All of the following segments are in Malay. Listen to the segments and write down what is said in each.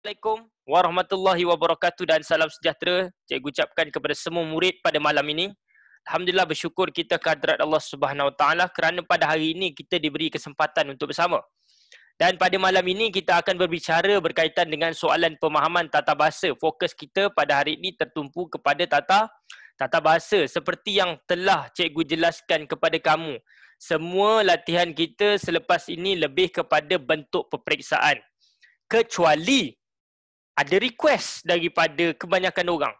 Assalamualaikum warahmatullahi wabarakatuh dan salam sejahtera. Cikgu ucapkan kepada semua murid pada malam ini. Alhamdulillah, bersyukur kita kehadrat Allah Subhanahu Wa Taala kerana pada hari ini kita diberi kesempatan untuk bersama. Dan pada malam ini kita akan berbicara berkaitan dengan soalan pemahaman tata bahasa. Fokus kita pada hari ini tertumpu kepada tata bahasa seperti yang telah cikgu jelaskan kepada kamu. Semua latihan kita selepas ini lebih kepada bentuk peperiksaan. Kecuali ada request daripada kebanyakan orang.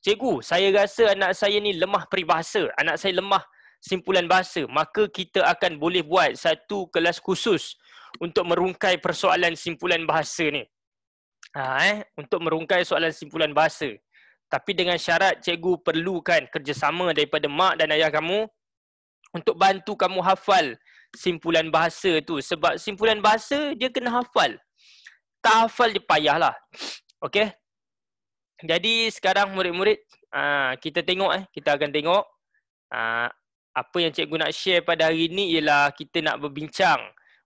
Cikgu, saya rasa anak saya ni lemah peribahasa, anak saya lemah simpulan bahasa. Maka kita akan boleh buat satu kelas khusus untuk merungkai persoalan simpulan bahasa ni. Untuk merungkai soalan simpulan bahasa. Tapi dengan syarat cikgu perlukan kerjasama daripada mak dan ayah kamu untuk bantu kamu hafal simpulan bahasa tu. Sebab simpulan bahasa dia kena hafal. Tak hafal dia payahlah. Okey. Jadi sekarang murid-murid kita tengok kita akan tengok apa yang cikgu nak share pada hari ini ialah kita nak berbincang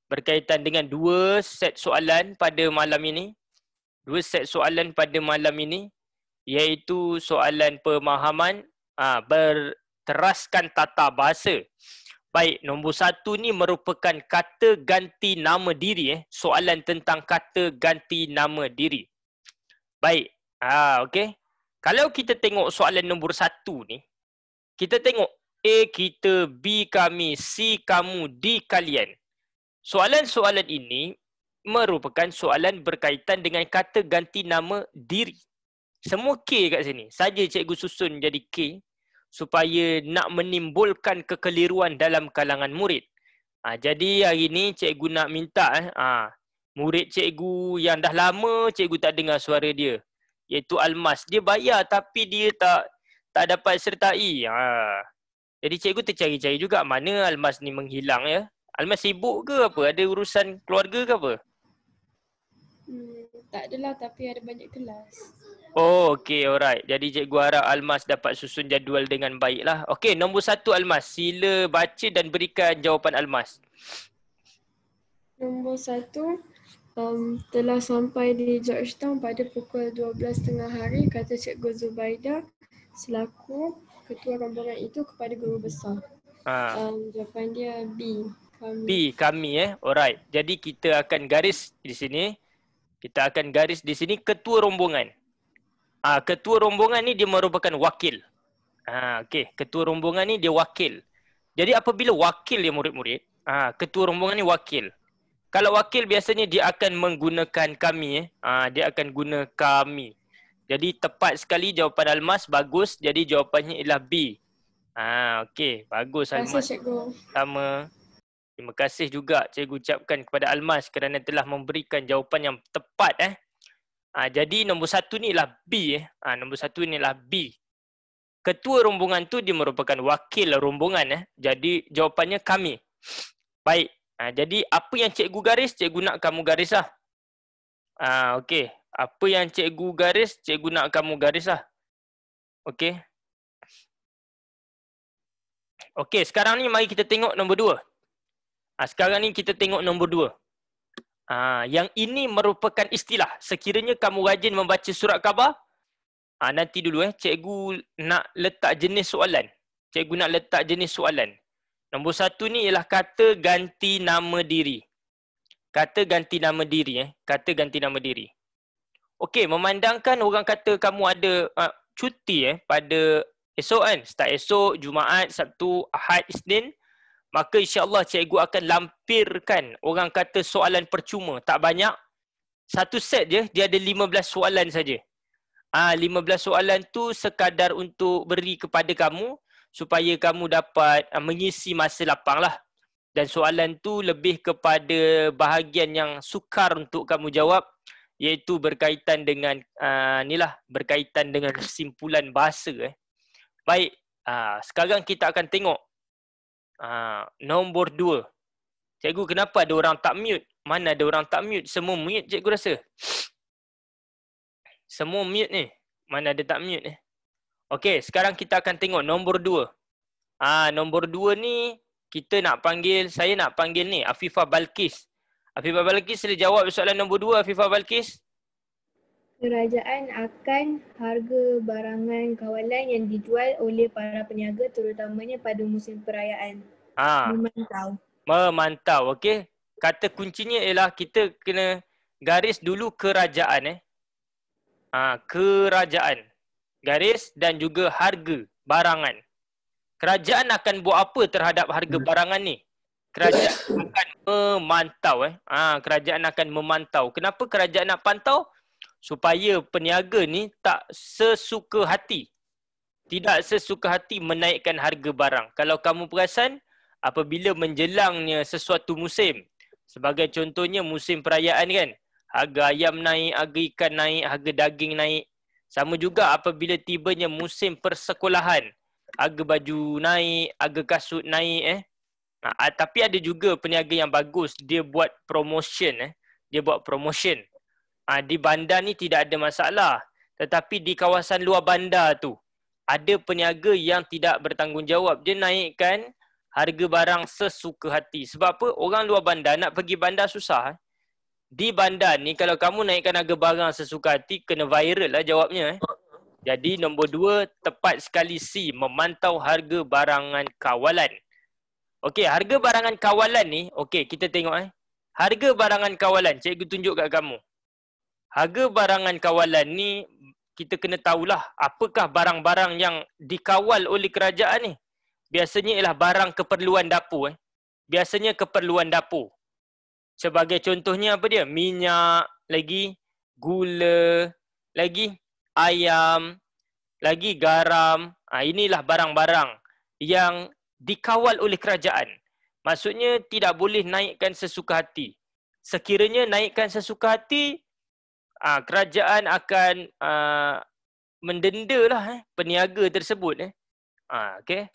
berkaitan dengan dua set soalan pada malam ini. Dua set soalan pada malam ini iaitu soalan pemahaman berteraskan tata bahasa. Baik, nombor satu ni merupakan kata ganti nama diri. Soalan tentang kata ganti nama diri. Baik, okey. Kalau kita tengok soalan nombor satu ni, kita tengok A kita, B kami, C kamu, D kalian. Soalan-soalan ini merupakan soalan berkaitan dengan kata ganti nama diri. Semua K kat sini. Saja cikgu susun jadi K supaya nak menimbulkan kekeliruan dalam kalangan murid. Jadi hari ni cikgu nak minta murid cikgu yang dah lama cikgu tak dengar suara dia, iaitu Almas. Dia bayar tapi dia tak dapat sertai. Jadi cikgu tercari-cari juga mana Almas ni menghilang ya. Almas sibuk ke apa? Ada urusan keluarga ke apa? Tak adalah, tapi ada banyak kelas. Oh, okey, alright. Jadi cikgu harap Almas dapat susun jadual dengan baiklah. Okey, nombor satu Almas. Sila baca dan berikan jawapan Almas. Nombor satu, telah sampai di Georgetown pada pukul 12.30 hari, kata Cikgu Zubaidah selaku ketua rombongan itu kepada guru besar. Jawapan dia B. Kami. B, kami alright. Jadi kita akan garis di sini. Kita akan garis di sini ketua rombongan. Ketua rombongan ni dia merupakan wakil. Okey, ketua rombongan ni dia wakil. Jadi apabila wakil dia murid-murid, ketua rombongan ni wakil. Kalau wakil biasanya dia akan menggunakan kami. Dia akan guna kami. Jadi tepat sekali jawapan Almas, bagus. Jadi jawapannya ialah B. Okey, bagus Almas. Terima kasih cikgu. Sama. Terima kasih juga cikgu ucapkan kepada Almas kerana telah memberikan jawapan yang tepat jadi nombor satu ni ialah B. Nombor satu ni ialah B. Ketua rombongan tu dia merupakan wakil rombongan. Jadi jawapannya kami. Baik. Jadi apa yang cikgu garis, cikgu nak kamu garis lah. Okey. Apa yang cikgu garis, cikgu nak kamu garis lah. Okey. Okey, sekarang ni mari kita tengok nombor dua. Sekarang ni kita tengok nombor dua. Yang ini merupakan istilah. Sekiranya kamu rajin membaca surat khabar, nanti dulu cikgu nak letak jenis soalan. Cikgu nak letak jenis soalan. Nombor satu ni ialah kata ganti nama diri. Kata ganti nama diri. Kata ganti nama diri. Okey, memandangkan orang kata kamu ada cuti pada esok kan. Start esok, Jumaat, Sabtu, Ahad, Isnin. Maka insya-Allah cikgu akan lampirkan orang kata soalan percuma. Tak banyak. Satu set je, dia ada 15 soalan saja. 15 soalan tu sekadar untuk beri kepada kamu supaya kamu dapat mengisi masa lapang lah. Dan soalan tu lebih kepada bahagian yang sukar untuk kamu jawab, iaitu berkaitan dengan berkaitan dengan simpulan bahasa. Baik, sekarang kita akan tengok nombor 2. Cikgu, kenapa ada orang tak mute? Mana ada orang tak mute? Semua mute cikgu rasa. Semua mute ni. Mana ada tak mute ni? Okey, sekarang kita akan tengok nombor 2. Nombor 2 ni kita nak panggil, saya nak panggil ni Afifah Balkis. Afifah Balkis sila jawab soalan nombor 2, Afifah Balkis. Kerajaan akan harga barangan kawalan yang dijual oleh para peniaga terutamanya pada musim perayaan. Memantau. Memantau, okey. Kata kuncinya ialah kita kena garis dulu kerajaan kerajaan. Garis dan juga harga barangan. Kerajaan akan buat apa terhadap harga barangan ni? Kerajaan akan memantau kerajaan akan memantau. Kenapa kerajaan nak pantau? Supaya peniaga ni tak sesuka hati. Tidak sesuka hati menaikkan harga barang. Kalau kamu perasan, apabila menjelangnya sesuatu musim, sebagai contohnya musim perayaan kan, harga ayam naik, harga ikan naik, harga daging naik. Sama juga apabila tibanya musim persekolahan, harga baju naik, harga kasut naik tapi ada juga peniaga yang bagus, dia buat promotion Dia buat promotion. Di bandar ni tidak ada masalah. Tetapi di kawasan luar bandar tu, ada peniaga yang tidak bertanggungjawab. Dia naikkan harga barang sesuka hati. Sebab apa? Orang luar bandar nak pergi bandar susah. Di bandar ni kalau kamu naikkan harga barang sesuka hati, kena viral lah jawabnya. Jadi nombor 2, tepat sekali C, memantau harga barangan kawalan. Okey, harga barangan kawalan ni, okey kita tengok Harga barangan kawalan, cikgu tunjuk kat kamu. Harga barangan kawalan ni, kita kena tahulah apakah barang-barang yang dikawal oleh kerajaan ni. Biasanya ialah barang keperluan dapur. Biasanya keperluan dapur. Sebagai contohnya apa dia? Minyak, lagi gula, lagi ayam, lagi garam. Inilah barang-barang yang dikawal oleh kerajaan. Maksudnya tidak boleh naikkan sesuka hati. Sekiranya naikkan sesuka hati, kerajaan akan mendenda lah peniaga tersebut. Okay.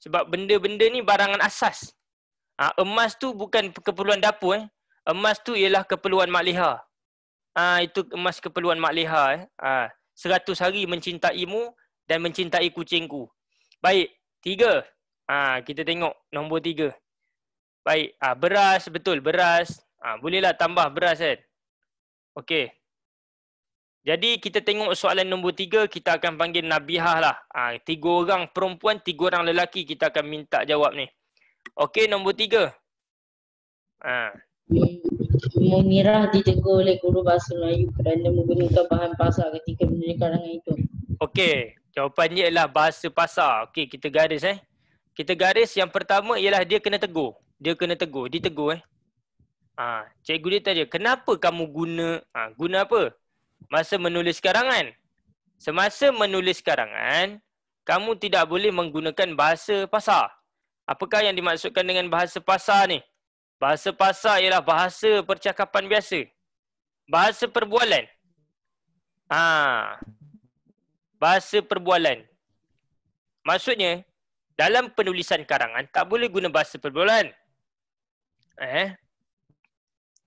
Sebab benda-benda ni barangan asas. Emas tu bukan keperluan dapur. Emas tu ialah keperluan mak leha. Itu emas keperluan mak leha. 100 hari mencintaimu dan mencintai kucingku. Baik, 3. Kita tengok nombor 3. Baik, beras, betul, beras. Bolehlah tambah beras kan. Okey. Jadi kita tengok soalan nombor 3, kita akan panggil Nabihah lah. 3 orang perempuan, 3 orang lelaki kita akan minta jawab ni. Okey, nombor 3. Munirah ditegur oleh guru bahasa Melayu kerana menggunakan bahan pasar ketika menulis karangan itu. Okey, jawapannya ialah bahasa pasar. Okey, kita garis Kita garis yang pertama ialah dia kena tegur. Dia kena tegur, ditegur Cikgu dia tanya, kenapa kamu guna apa? Masa menulis karangan. Semasa menulis karangan, kamu tidak boleh menggunakan bahasa pasar. Apakah yang dimaksudkan dengan bahasa pasar ni? Bahasa pasar ialah bahasa percakapan biasa. Bahasa perbualan. Bahasa perbualan. Maksudnya, dalam penulisan karangan, tak boleh guna bahasa perbualan.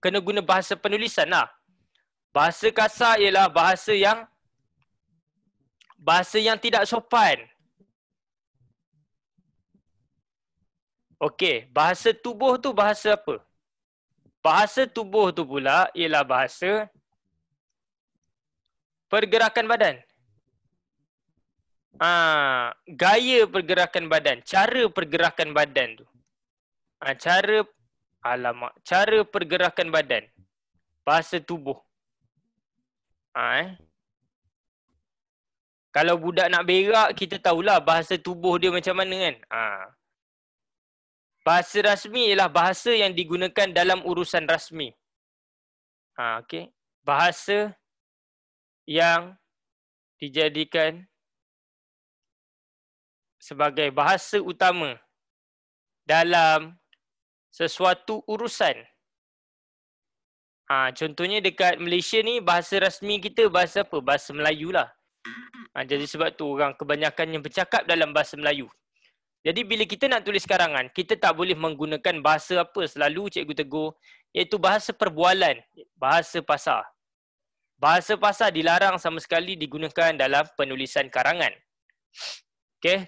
Kena guna bahasa penulisan lah. Bahasa kasar ialah bahasa yang tidak sopan. Okey, bahasa tubuh tu bahasa apa? Bahasa tubuh tu pula ialah bahasa pergerakan badan. Gaya pergerakan badan, cara pergerakan badan tu. Cara pergerakan badan. Bahasa tubuh. Kalau budak nak berak, kita tahulah bahasa tubuh dia macam mana kan. Bahasa rasmi ialah bahasa yang digunakan dalam urusan rasmi. Okey. Bahasa yang dijadikan sebagai bahasa utama dalam sesuatu urusan. Contohnya dekat Malaysia ni, bahasa rasmi kita bahasa apa? Bahasa Melayu lah. Jadi sebab tu orang kebanyakan yang bercakap dalam bahasa Melayu. Jadi bila kita nak tulis karangan, kita tak boleh menggunakan bahasa apa selalu cikgu tegur, iaitu bahasa perbualan, bahasa pasar. Bahasa pasar dilarang sama sekali digunakan dalam penulisan karangan. Okey.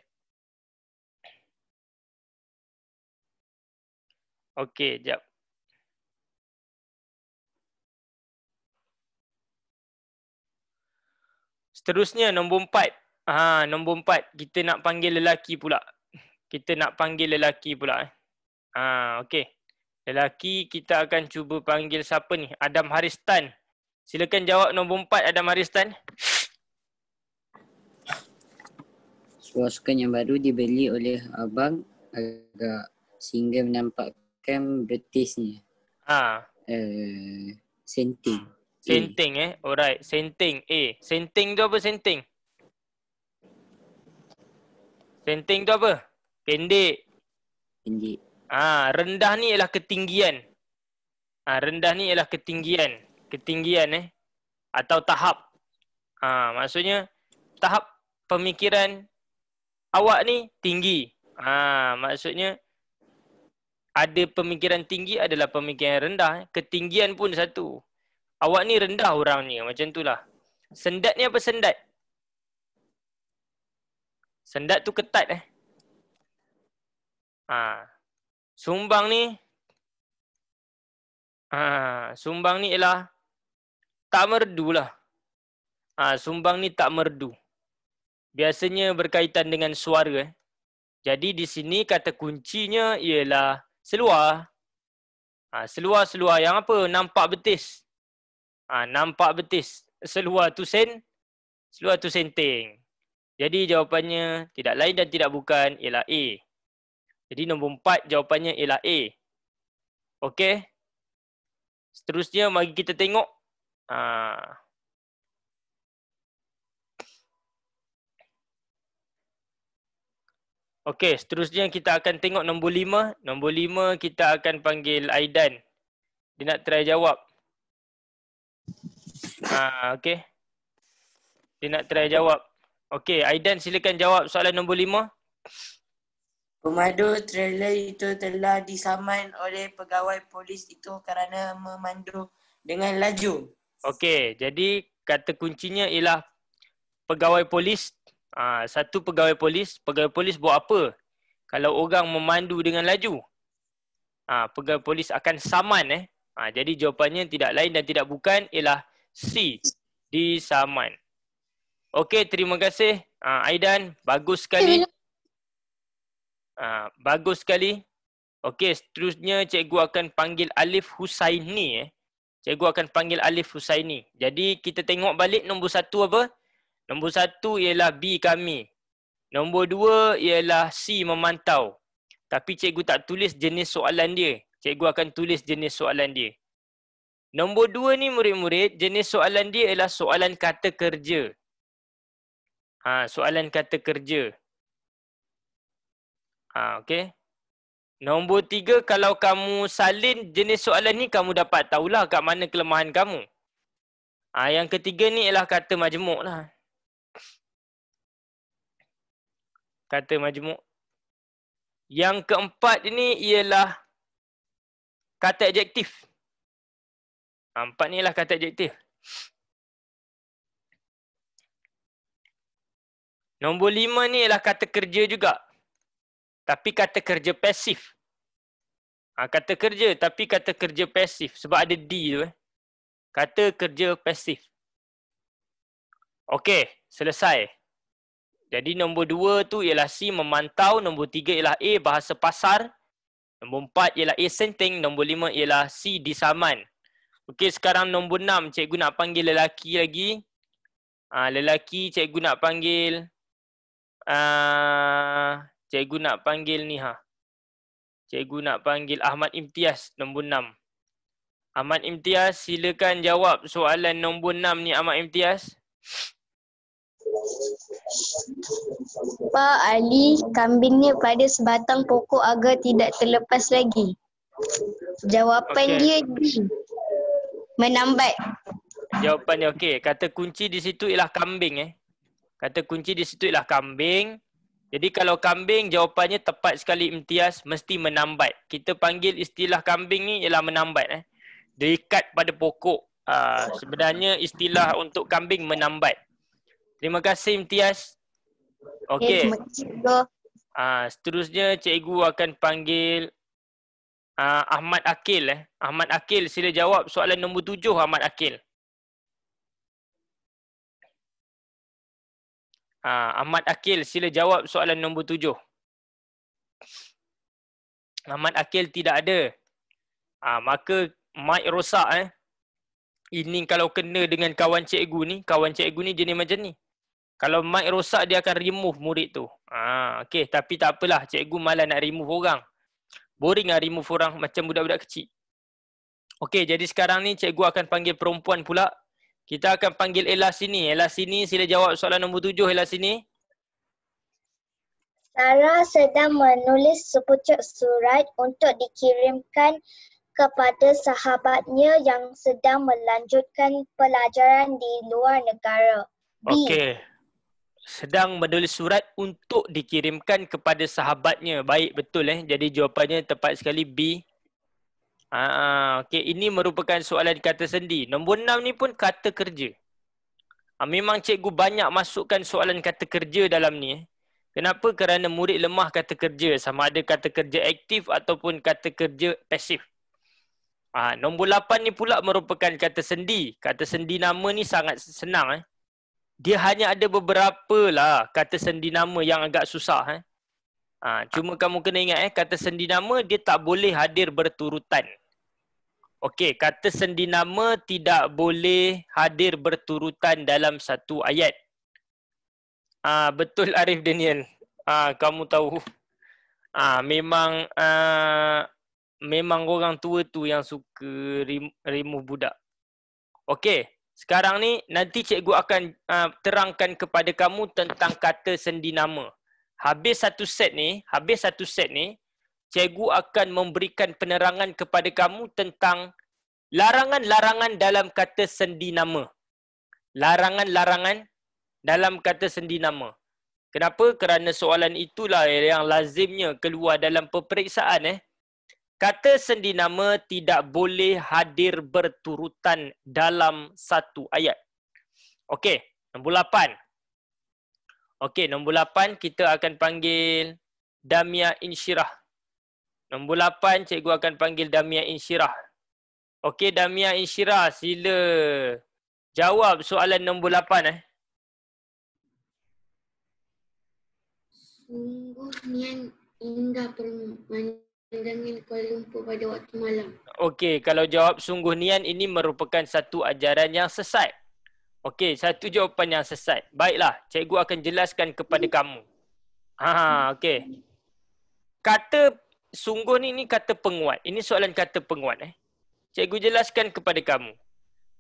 Okey, jap. Seterusnya nombor 4. Nombor 4 kita nak panggil lelaki pula. Kita nak panggil lelaki pula. Okey. Lelaki kita akan cuba panggil siapa ni? Adam Haristan. Silakan jawab nombor 4 Adam Haristan. Sukan yang baru dibeli oleh abang agak sehingga menampakkan betisnya. Senting. Senting Alright. Senting A. Senting tu apa senting? Senting tu apa? Pendek. Pendek. Rendah ni ialah ketinggian. Rendah ni ialah ketinggian. Ketinggian atau tahap. Maksudnya tahap pemikiran awak ni tinggi. Maksudnya ada pemikiran tinggi adalah pemikiran rendah. Ketinggian pun satu. Awak ni rendah orangnya. Macam tu lah. Sendat ni apa sendat? Sendat tu ketat Sumbang ni. Sumbang ni ialah tak merdu lah. Sumbang ni tak merdu. Biasanya berkaitan dengan suara. Jadi di sini kata kuncinya ialah seluar. Seluar-seluar yang apa? Nampak betis. Nampak betis. Seluar tu senting. Jadi jawapannya tidak lain dan tidak bukan ialah A. Jadi nombor 4 jawapannya ialah A. Okey. Seterusnya mari kita tengok. Okey, seterusnya kita akan tengok nombor 5. Nombor 5 kita akan panggil Aidan. Dia nak try jawab. Okey. Dia nak try jawab. Okey, Aidan silakan jawab soalan nombor 5. Pemandu trailer itu telah disaman oleh pegawai polis itu kerana memandu dengan laju. Okey, jadi kata kuncinya ialah pegawai polis. Satu pegawai polis. Pegawai polis buat apa kalau orang memandu dengan laju? Pegawai polis akan saman. Jadi jawapannya tidak lain dan tidak bukan ialah C. Disaman. Okey, terima kasih Aidan. Bagus sekali. Bagus sekali. Okey, seterusnya cikgu akan panggil Alif Husaini. Cikgu akan panggil Alif Husaini. Jadi kita tengok balik nombor 1 apa? Nombor 1 ialah B kami. Nombor 2 ialah C memantau. Tapi cikgu tak tulis jenis soalan dia. Cikgu akan tulis jenis soalan dia. Nombor 2 ni murid-murid, jenis soalan dia ialah soalan kata kerja. Soalan kata kerja. Okey. Nombor 3, kalau kamu salin jenis soalan ni, kamu dapat tahulah kat mana kelemahan kamu. Yang ketiga ni ialah kata majmuk lah. Kata majmuk. Yang keempat ini ialah kata adjektif. 4 ni ialah kata adjektif. Nombor 5 ni ialah kata kerja juga. Tapi kata kerja pasif. Kata kerja tapi kata kerja pasif. Sebab ada D tu. Kata kerja pasif. Okey, selesai. Jadi nombor 2 tu ialah C memantau. Nombor 3 ialah A bahasa pasar. Nombor 4 ialah A senting. Nombor 5 ialah C disaman. Okey, sekarang nombor 6. Cikgu nak panggil lelaki lagi. Lelaki cikgu nak panggil. Cikgu nak panggil ni Cikgu nak panggil Ahmad Imtiaz nombor 6. Ahmad Imtiaz, silakan jawab soalan nombor 6 ni Ahmad Imtiaz. Pak Ali, kambingnya pada sebatang pokok agar tidak terlepas lagi. Jawapan dia D. Menambat. Jawapannya okey. Kata kunci di situ ialah kambing. Kata kunci di situ ialah kambing. Jadi kalau kambing jawapannya tepat sekali Imtiaz, mesti menambat. Kita panggil istilah kambing ni ialah menambat. Diikat pada pokok. Sebenarnya istilah untuk kambing menambat. Terima kasih Imtiaz. Okey. Seterusnya cikgu akan panggil Ahmad Akil. Ahmad Akil, sila jawab soalan nombor 7 Ahmad Akil. Ahmad Akil, sila jawab soalan nombor 7. Ahmad Akil tidak ada. Maka mic rosak. Ini kalau kena dengan kawan cikgu ni jenis macam ni. Kalau mic rosak dia akan remove murid tu. Okey, tapi tak apalah, cikgu malas nak remove orang. Boring lah remove orang macam budak-budak kecil. Okey, jadi sekarang ni cikgu akan panggil perempuan pula. Kita akan panggil Ella sini. Ella sini, sila jawab soalan nombor 7. Ella sini. Sarah sedang menulis sepucuk surat untuk dikirimkan kepada sahabatnya yang sedang melanjutkan pelajaran di luar negara. Okey. Sedang menulis surat untuk dikirimkan kepada sahabatnya. Baik, betul Jadi jawapannya tepat sekali B. Okey, ini merupakan soalan kata sendi. Nombor 6 ni pun kata kerja. Memang cikgu banyak masukkan soalan kata kerja dalam ni. Kenapa? Kerana murid lemah kata kerja, sama ada kata kerja aktif ataupun kata kerja pasif. Nombor 8 ni pula merupakan kata sendi. Kata sendi nama ni sangat senang. Dia hanya ada beberapa lah kata sendi nama yang agak susah. Cuma kamu kena ingat kata sendi nama dia tak boleh hadir berturutan. Okey, kata sendi nama tidak boleh hadir berturutan dalam satu ayat. Betul Arif Daniel. Kamu tahu. Memang orang tua tu yang suka remove budak. Okey, sekarang ni nanti cikgu akan terangkan kepada kamu tentang kata sendi nama. Habis satu set ni, cikgu akan memberikan penerangan kepada kamu tentang larangan-larangan dalam kata sendi nama. Larangan-larangan dalam kata sendi nama. Kenapa? Kerana soalan itulah yang lazimnya keluar dalam peperiksaan. Kata sendi nama tidak boleh hadir berturutan dalam satu ayat. Okey, nombor 8. Okey, nombor 8 kita akan panggil Damia Insyirah. Nombor 8 cikgu akan panggil Damia Insyirah. Okey, Damia Insyirah, sila jawab soalan nombor 8. Sungguh nian indah pemandangan Kuala Lumpur pada waktu malam. Okey, kalau jawab sungguh nian ini merupakan satu ajaran yang sesat. Okey, satu jawapan yang sesat. Baiklah, cikgu akan jelaskan kepada kamu. Okey. Kata sungguh ni kata penguat. Ini soalan kata penguat. Cikgu jelaskan kepada kamu.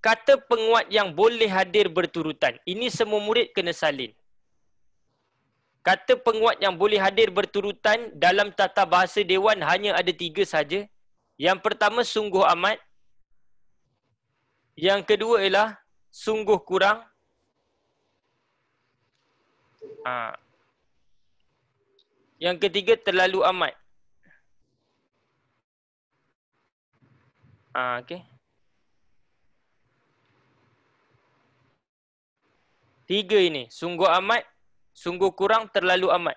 Kata penguat yang boleh hadir berturutan. Ini semua murid kena salin. Kata penguat yang boleh hadir berturutan dalam tata bahasa Dewan hanya ada 3 saja. Yang pertama, sungguh amat. Yang kedua ialah sungguh kurang. Yang ketiga, terlalu amat. Okey. 3 ini, sungguh amat, sungguh kurang, terlalu amat.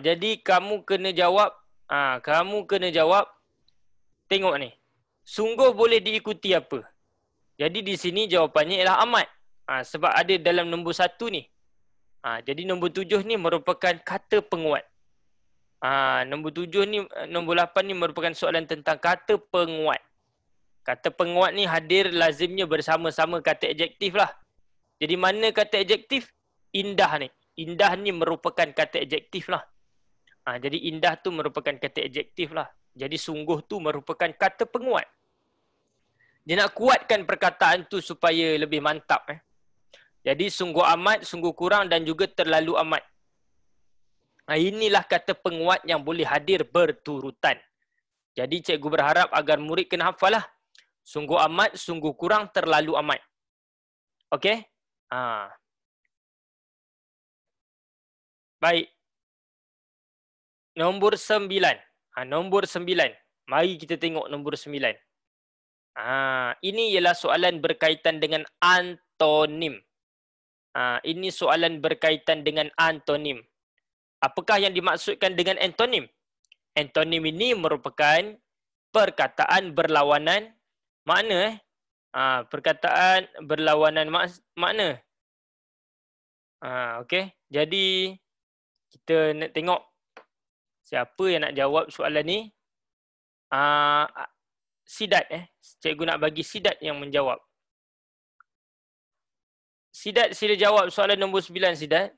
Jadi kamu kena jawab. Kamu kena jawab. Tengok ni. Sungguh boleh diikuti apa? Jadi di sini jawapannya ialah amat. Sebab ada dalam nombor 1 ni. Jadi nombor 7 ni merupakan kata penguat. Nombor 7 ni, nombor 8 ni merupakan soalan tentang kata penguat. Kata penguat ni hadir lazimnya bersama-sama kata adjektif lah. Jadi mana kata adjektif? Indah ni. Indah ni merupakan kata adjektif lah. Jadi indah tu merupakan kata adjektif lah. Jadi sungguh tu merupakan kata penguat. Dia nak kuatkan perkataan tu supaya lebih mantap. Jadi sungguh amat, sungguh kurang dan juga terlalu amat. Inilah kata penguat yang boleh hadir berturutan. Jadi cikgu berharap agar murid kena hafal lah. Sungguh amat, sungguh kurang, terlalu amat. Okey? Baik. Nombor 9. Nombor 9. Mari kita tengok nombor 9. Ini ialah soalan berkaitan dengan antonim. Ini soalan berkaitan dengan antonim. Apakah yang dimaksudkan dengan antonim? Antonim ini merupakan perkataan berlawanan makna. Perkataan berlawanan makna. Okey. Jadi kita nak tengok siapa yang nak jawab soalan ni. Sidat Cikgu nak bagi Sidat yang menjawab. Sidat sila jawab soalan nombor 9 Sidat.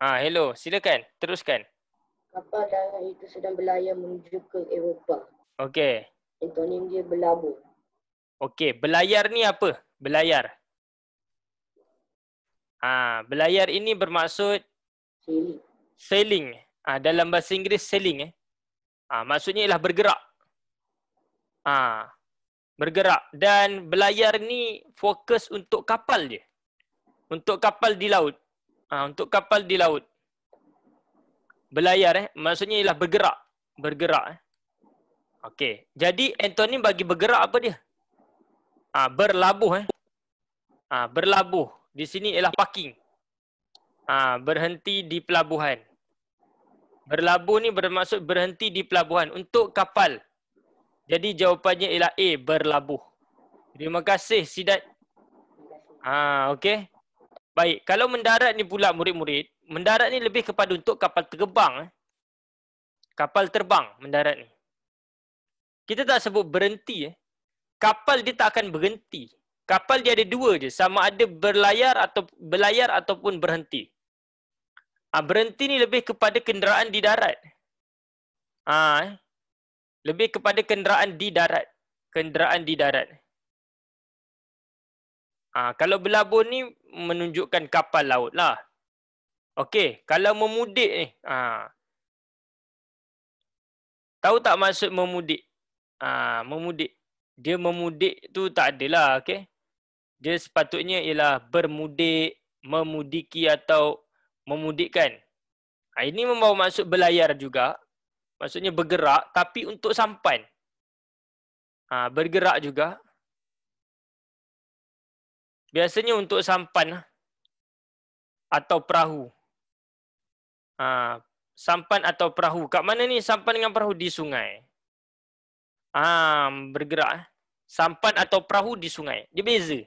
Hello, silakan. Teruskan. Kapal darat itu sedang berlayar menuju ke Eropah. Okey. Antonim dia berlabuh. Okey, berlayar ni apa? Berlayar. Berlayar ini bermaksud sailing. Dalam bahasa Inggeris sailing. Maksudnya ialah bergerak. Bergerak. Dan berlayar ni fokus untuk kapal je. Untuk kapal di laut. Untuk kapal di laut. Berlayar maksudnya ialah bergerak. Bergerak. Okey. Jadi antonim bagi bergerak apa dia? Berlabuh. Berlabuh. Di sini ialah parking. Berhenti di pelabuhan. Berlabuh ni bermaksud berhenti di pelabuhan untuk kapal. Jadi jawapannya ialah A, berlabuh. Terima kasih Sidat. Okey. Baik, kalau mendarat ni pula murid-murid, mendarat ni lebih kepada untuk kapal terbang. Kapal terbang mendarat ni. Kita tak sebut berhenti. Kapal dia tak akan berhenti. Kapal dia ada dua je, sama ada berlayar ataupun berhenti. Berhenti ni lebih kepada kenderaan di darat. Lebih kepada kenderaan di darat. Kenderaan di darat. Kalau berlabuh ni menunjukkan kapal laut lah. Okey, kalau memudik ni. Tahu tak maksud memudik? Memudik. Dia memudik tu tak adalah, okey. Dia sepatutnya ialah bermudik, memudiki atau memudikkan. Ini membawa maksud berlayar juga. Maksudnya bergerak tapi untuk sampan. Bergerak juga. Biasanya untuk sampan atau perahu. Sampan atau perahu. Kat mana ni sampan dengan perahu? Di sungai. Bergerak. Sampan atau perahu di sungai. Dia beza.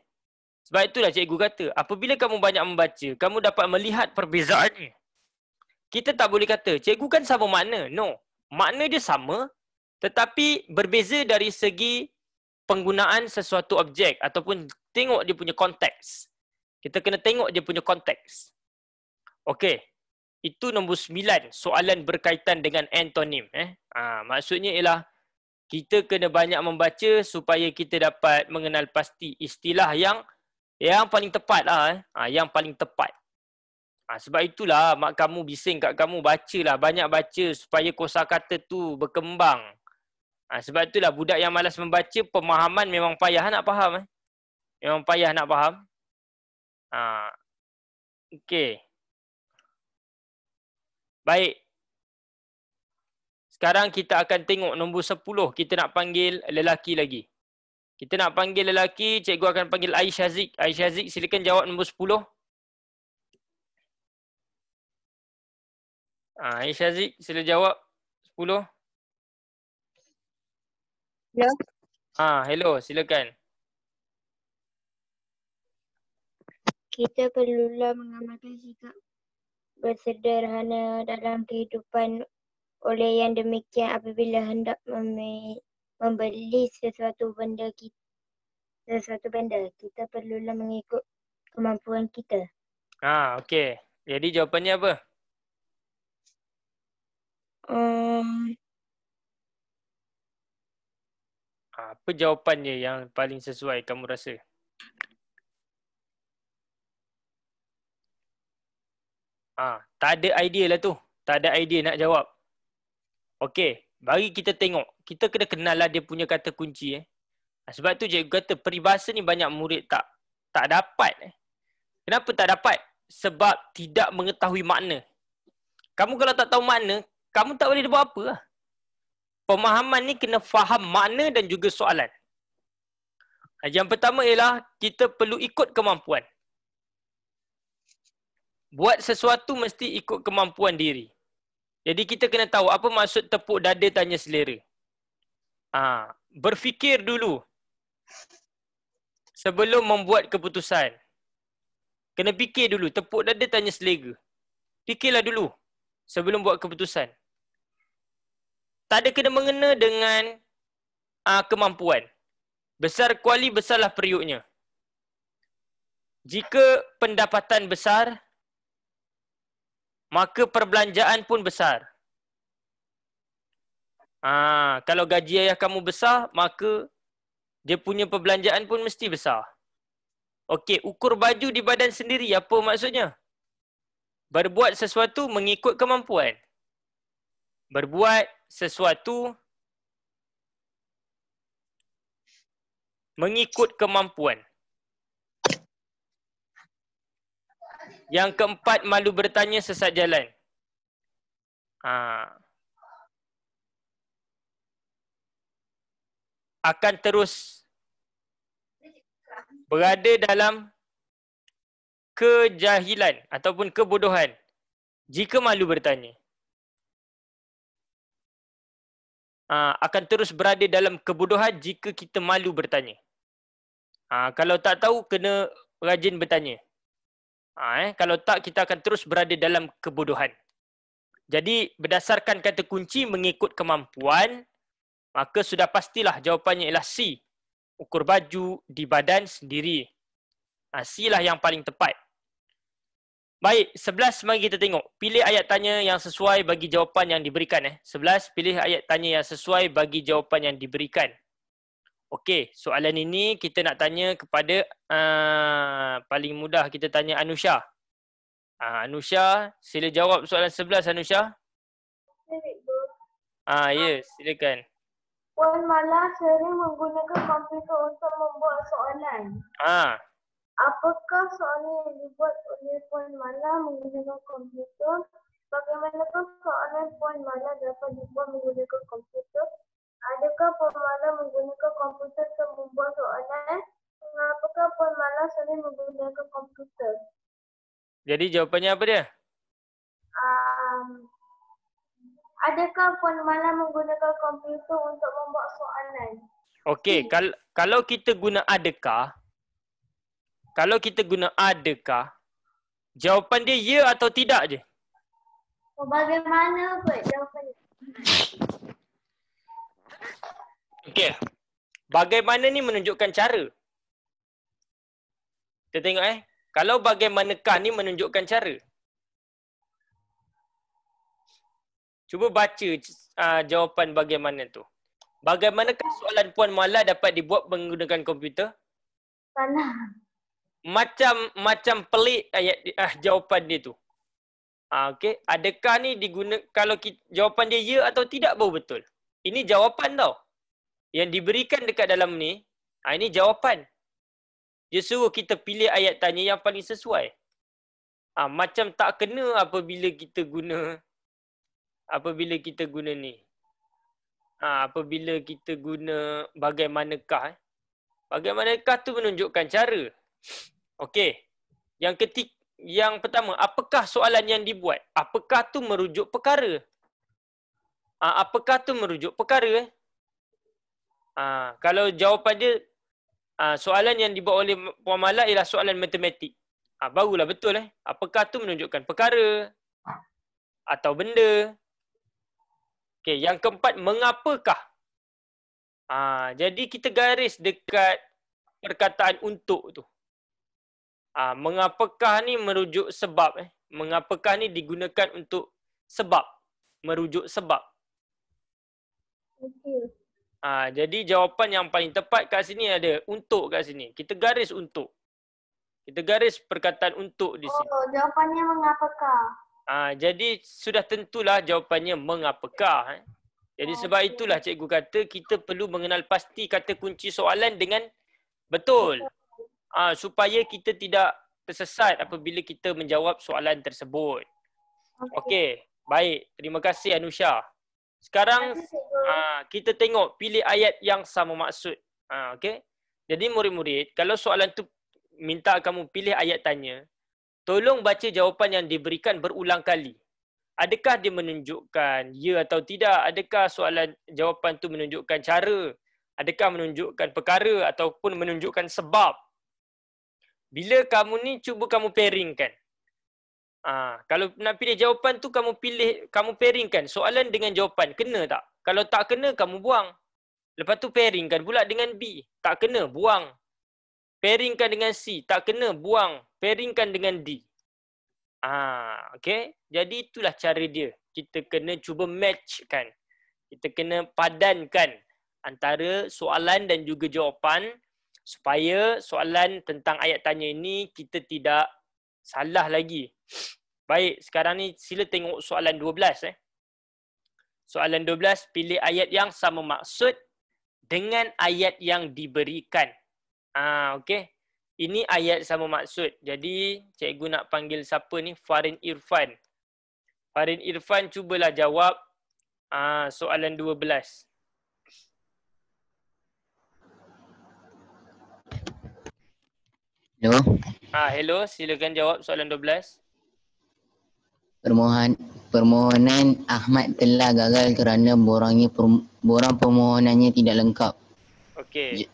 Sebab itulah cikgu kata, apabila kamu banyak membaca, kamu dapat melihat perbezaannya. Kita tak boleh kata, cikgu kan sama makna. No. Makna dia sama, tetapi berbeza dari segi penggunaan sesuatu objek ataupun tengok dia punya konteks. Kita kena tengok dia punya konteks. Okey. Itu nombor 9, soalan berkaitan dengan antonim. Maksudnya ialah kita kena banyak membaca supaya kita dapat mengenal pasti istilah yang paling tepat lah. Yang paling tepat. Sebab itulah mak kamu bising kat kamu, bacalah, banyak baca supaya kosakata tu berkembang. Sebab itulah budak yang malas membaca, pemahaman memang payah nak faham. Memang payah nak faham. Okey. Baik. Sekarang kita akan tengok nombor 10. Kita nak panggil lelaki lagi. Kita nak panggil lelaki, cikgu akan panggil Aisyah Zik. Aisyah Zik, silakan jawab nombor 10. Aisyah Zik, sila jawab 10. Hello. Hello, silakan. Kita perlulah mengamalkan sikap bersederhana dalam kehidupan. Oleh yang demikian, apabila hendak membeli sesuatu benda, kita perlulah mengikut kemampuan kita. Okey. Jadi jawapannya apa? Apa jawapannya yang paling sesuai kamu rasa? Tak ada idea lah tu. Tak ada idea nak jawab. Okey, bagi kita tengok. Kita kena kenal lah dia punya kata kunci. Sebab tu cikgu kata peribahasa ni banyak murid tak dapat. Kenapa tak dapat? Sebab tidak mengetahui makna. Kamu kalau tak tahu makna, kamu tak boleh buat apa lah. Pemahaman ni kena faham makna dan juga soalan. Yang pertama ialah kita perlu ikut kemampuan. Buat sesuatu mesti ikut kemampuan diri. Jadi kita kena tahu apa maksud tepuk dada tanya selera. Berfikir dulu. sebelum membuat keputusan. Kena fikir dulu, tepuk dada tanya selera. Fikirlah dulu sebelum buat keputusan. Tak ada kena mengena dengan kemampuan. Besar kuali, besarlah periuknya. Jika pendapatan besar, maka perbelanjaan pun besar. Kalau gaji ayah kamu besar, maka dia punya perbelanjaan pun mesti besar. Okey, ukur baju di badan sendiri, apa maksudnya? Berbuat sesuatu mengikut kemampuan. Berbuat sesuatu mengikut kemampuan. Yang keempat, malu bertanya sesat jalan. Akan terus berada dalam kejahilan ataupun kebodohan jika malu bertanya. Akan terus berada dalam kebodohan jika kita malu bertanya. Kalau tak tahu, kena rajin bertanya. Kalau tak, kita akan terus berada dalam kebodohan. Jadi, berdasarkan kata kunci mengikut kemampuan, maka sudah pastilah jawapannya ialah C. Ukur baju di badan sendiri. C lah yang paling tepat. Baik, 11 mari kita tengok. Pilih ayat tanya yang sesuai bagi jawapan yang diberikan. 11, pilih ayat tanya yang sesuai bagi jawapan yang diberikan. Okey, soalan ini kita nak tanya kepada paling mudah kita tanya Anusha. Anusha, sila jawab soalan 11 Anusha. Ya, silakan. Puan Mala sering menggunakan komputer untuk membuat soalan. Apakah soalan yang dibuat oleh Puan Mala menggunakan komputer? Bagaimanakah soalan Puan Mala dapat dibuat menggunakan komputer? Adakah Puan Mala menggunakan komputer untuk membuat soalan? Mengapakah Puan Mala sering menggunakan komputer? Jadi jawapannya apa dia? Adakah Puan Mala menggunakan komputer untuk membuat soalan? Okey, kalau kita guna adakah, jawapan dia ya atau tidak je? Bagaimana kot jawapannya? Okey. Bagaimana ni menunjukkan cara. Kita tengok Kalau bagaimanakah ni menunjukkan cara. Cuba baca jawapan bagaimana tu. Bagaimanakah soalan Puan Mala dapat dibuat menggunakan komputer? Salah. Macam pelik ayat jawapan dia tu. Okey, adakah ni kalau jawapan dia ya atau tidak baru betul. Ini jawapan tau. Yang diberikan dekat dalam ni, ini jawapan. Dia suruh kita pilih ayat tanya yang paling sesuai. Macam tak kena apabila kita guna ni. Apabila kita guna bagaimanakah. Bagaimanakah tu menunjukkan cara. Okey. Yang pertama, apakah soalan yang dibuat? Apakah tu merujuk perkara? Apakah tu merujuk perkara? Kalau jawapan dia soalan yang dibuat oleh Puan Mala ialah soalan matematik. Barulah betul Apakah tu menunjukkan perkara atau benda? Okey, yang keempat, mengapakah? Jadi kita garis dekat perkataan untuk tu. Mengapakah ni merujuk sebab Mengapakah ni digunakan untuk sebab, merujuk sebab. Okey. Jadi jawapan yang paling tepat kat sini ada untuk kat sini. Kita garis untuk. Kita garis perkataan untuk di sini. Jawapannya mengapakah? Jadi sudah tentulah jawapannya mengapakah. Jadi sebab itulah cikgu kata kita perlu mengenal pasti kata kunci soalan dengan betul. Supaya kita tidak tersesat apabila kita menjawab soalan tersebut. Okey. Baik. Terima kasih Anusha. Sekarang kita tengok pilih ayat yang sama maksud. Okey. Jadi murid-murid, kalau soalan tu minta kamu pilih ayat tanya, tolong baca jawapan yang diberikan berulang kali. Adakah dia menunjukkan ya atau tidak? Adakah jawapan tu menunjukkan cara? Adakah menunjukkan perkara ataupun menunjukkan sebab? Bila kamu ni cuba kamu pairingkan. Kalau nak pilih jawapan tu kamu pairingkan soalan dengan jawapan. Kena tak? Kalau tak kena kamu buang. Lepas tu pairingkan pula dengan B. Tak kena, buang. Pairingkan dengan C. Tak kena, buang. Pairingkan dengan D. Okay. Jadi itulah cara dia. Kita kena cuba match kan. Kita kena padankan antara soalan dan juga jawapan supaya soalan tentang ayat tanya ini kita tidak salah lagi. Baik, sekarang ni sila tengok soalan 12. Soalan 12, pilih ayat yang sama maksud dengan ayat yang diberikan. Okey. Ini ayat sama maksud. Jadi, cikgu nak panggil siapa ni? Farin Irfan. Farin Irfan, cubalah jawab soalan 12. Hello. Hello, silakan jawab soalan 12. Permohonan Ahmad telah gagal kerana borang permohonannya tidak lengkap. Okey.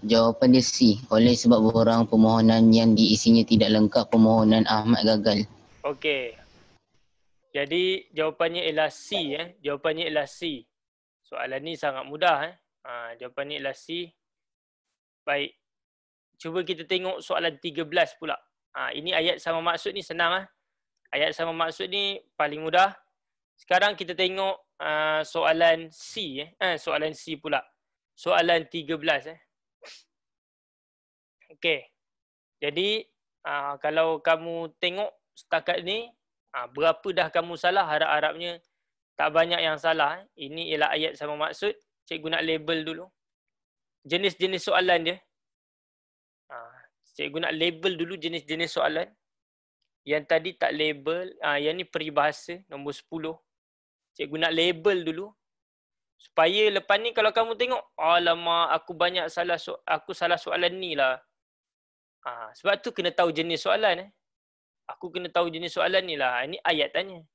Jawapan dia C. Oleh sebab borang permohonan yang diisinya tidak lengkap, permohonan Ahmad gagal. Okey. Jadi jawapannya ialah C. Jawapannya ialah C. Soalan ni sangat mudah. Jawapannya ialah C. Baik. Cuba kita tengok soalan 13 pula. Ini ayat sama maksud ni senang. Ayat sama maksud ni paling mudah. Sekarang kita tengok soalan C. Soalan C pula. Soalan 13. Okey. Jadi kalau kamu tengok setakat ni, berapa dah kamu salah, harap-harapnya tak banyak yang salah. Ini ialah ayat sama maksud. Cikgu nak label dulu. Jenis-jenis soalan dia. Cikgu nak label dulu jenis-jenis soalan. Yang tadi tak label. Yang ni peribahasa nombor 10. Cikgu nak label dulu. Supaya lepas ni kalau kamu tengok, alamak aku banyak salah, aku salah soalan ni lah. Sebab tu kena tahu jenis soalan. Aku kena tahu jenis soalan ni lah. Ini ayat tanya.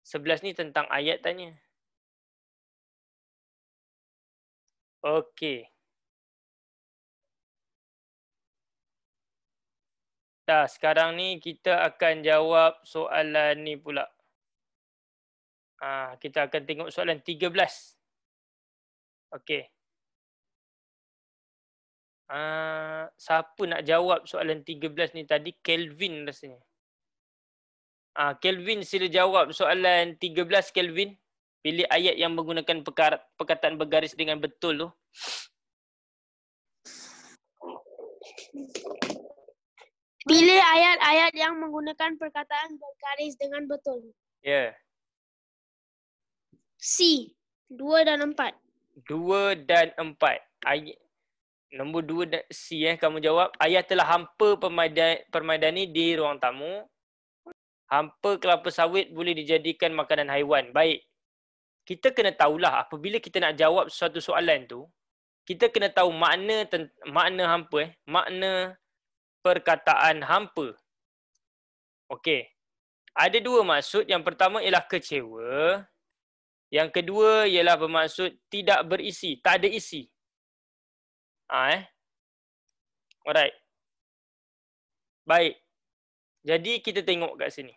11 ni tentang ayat tanya. Okey. Sekarang ni kita akan jawab soalan ni pula. Kita akan tengok soalan 13. Okey. Siapa nak jawab soalan 13 ni tadi? Kelvin rasanya. Kelvin sila jawab soalan 13, Kelvin. Pilih ayat yang menggunakan perkataan bergaris dengan betul tu. Pilih ayat-ayat yang menggunakan perkataan bergaris dengan betul. Ya. C. 2 dan 4. 2 dan 4. Nombor 2 dan C kamu jawab. Ayah telah hampa permadani di ruang tamu. Hampa kelapa sawit boleh dijadikan makanan haiwan. Baik. Kita kena tahulah apabila kita nak jawab suatu soalan tu, kita kena tahu makna hampa. Makna perkataan hampa. Okey. Ada dua maksud. Yang pertama ialah kecewa. Yang kedua ialah bermaksud tidak berisi, tak ada isi. Alright. Baik. Jadi kita tengok kat sini.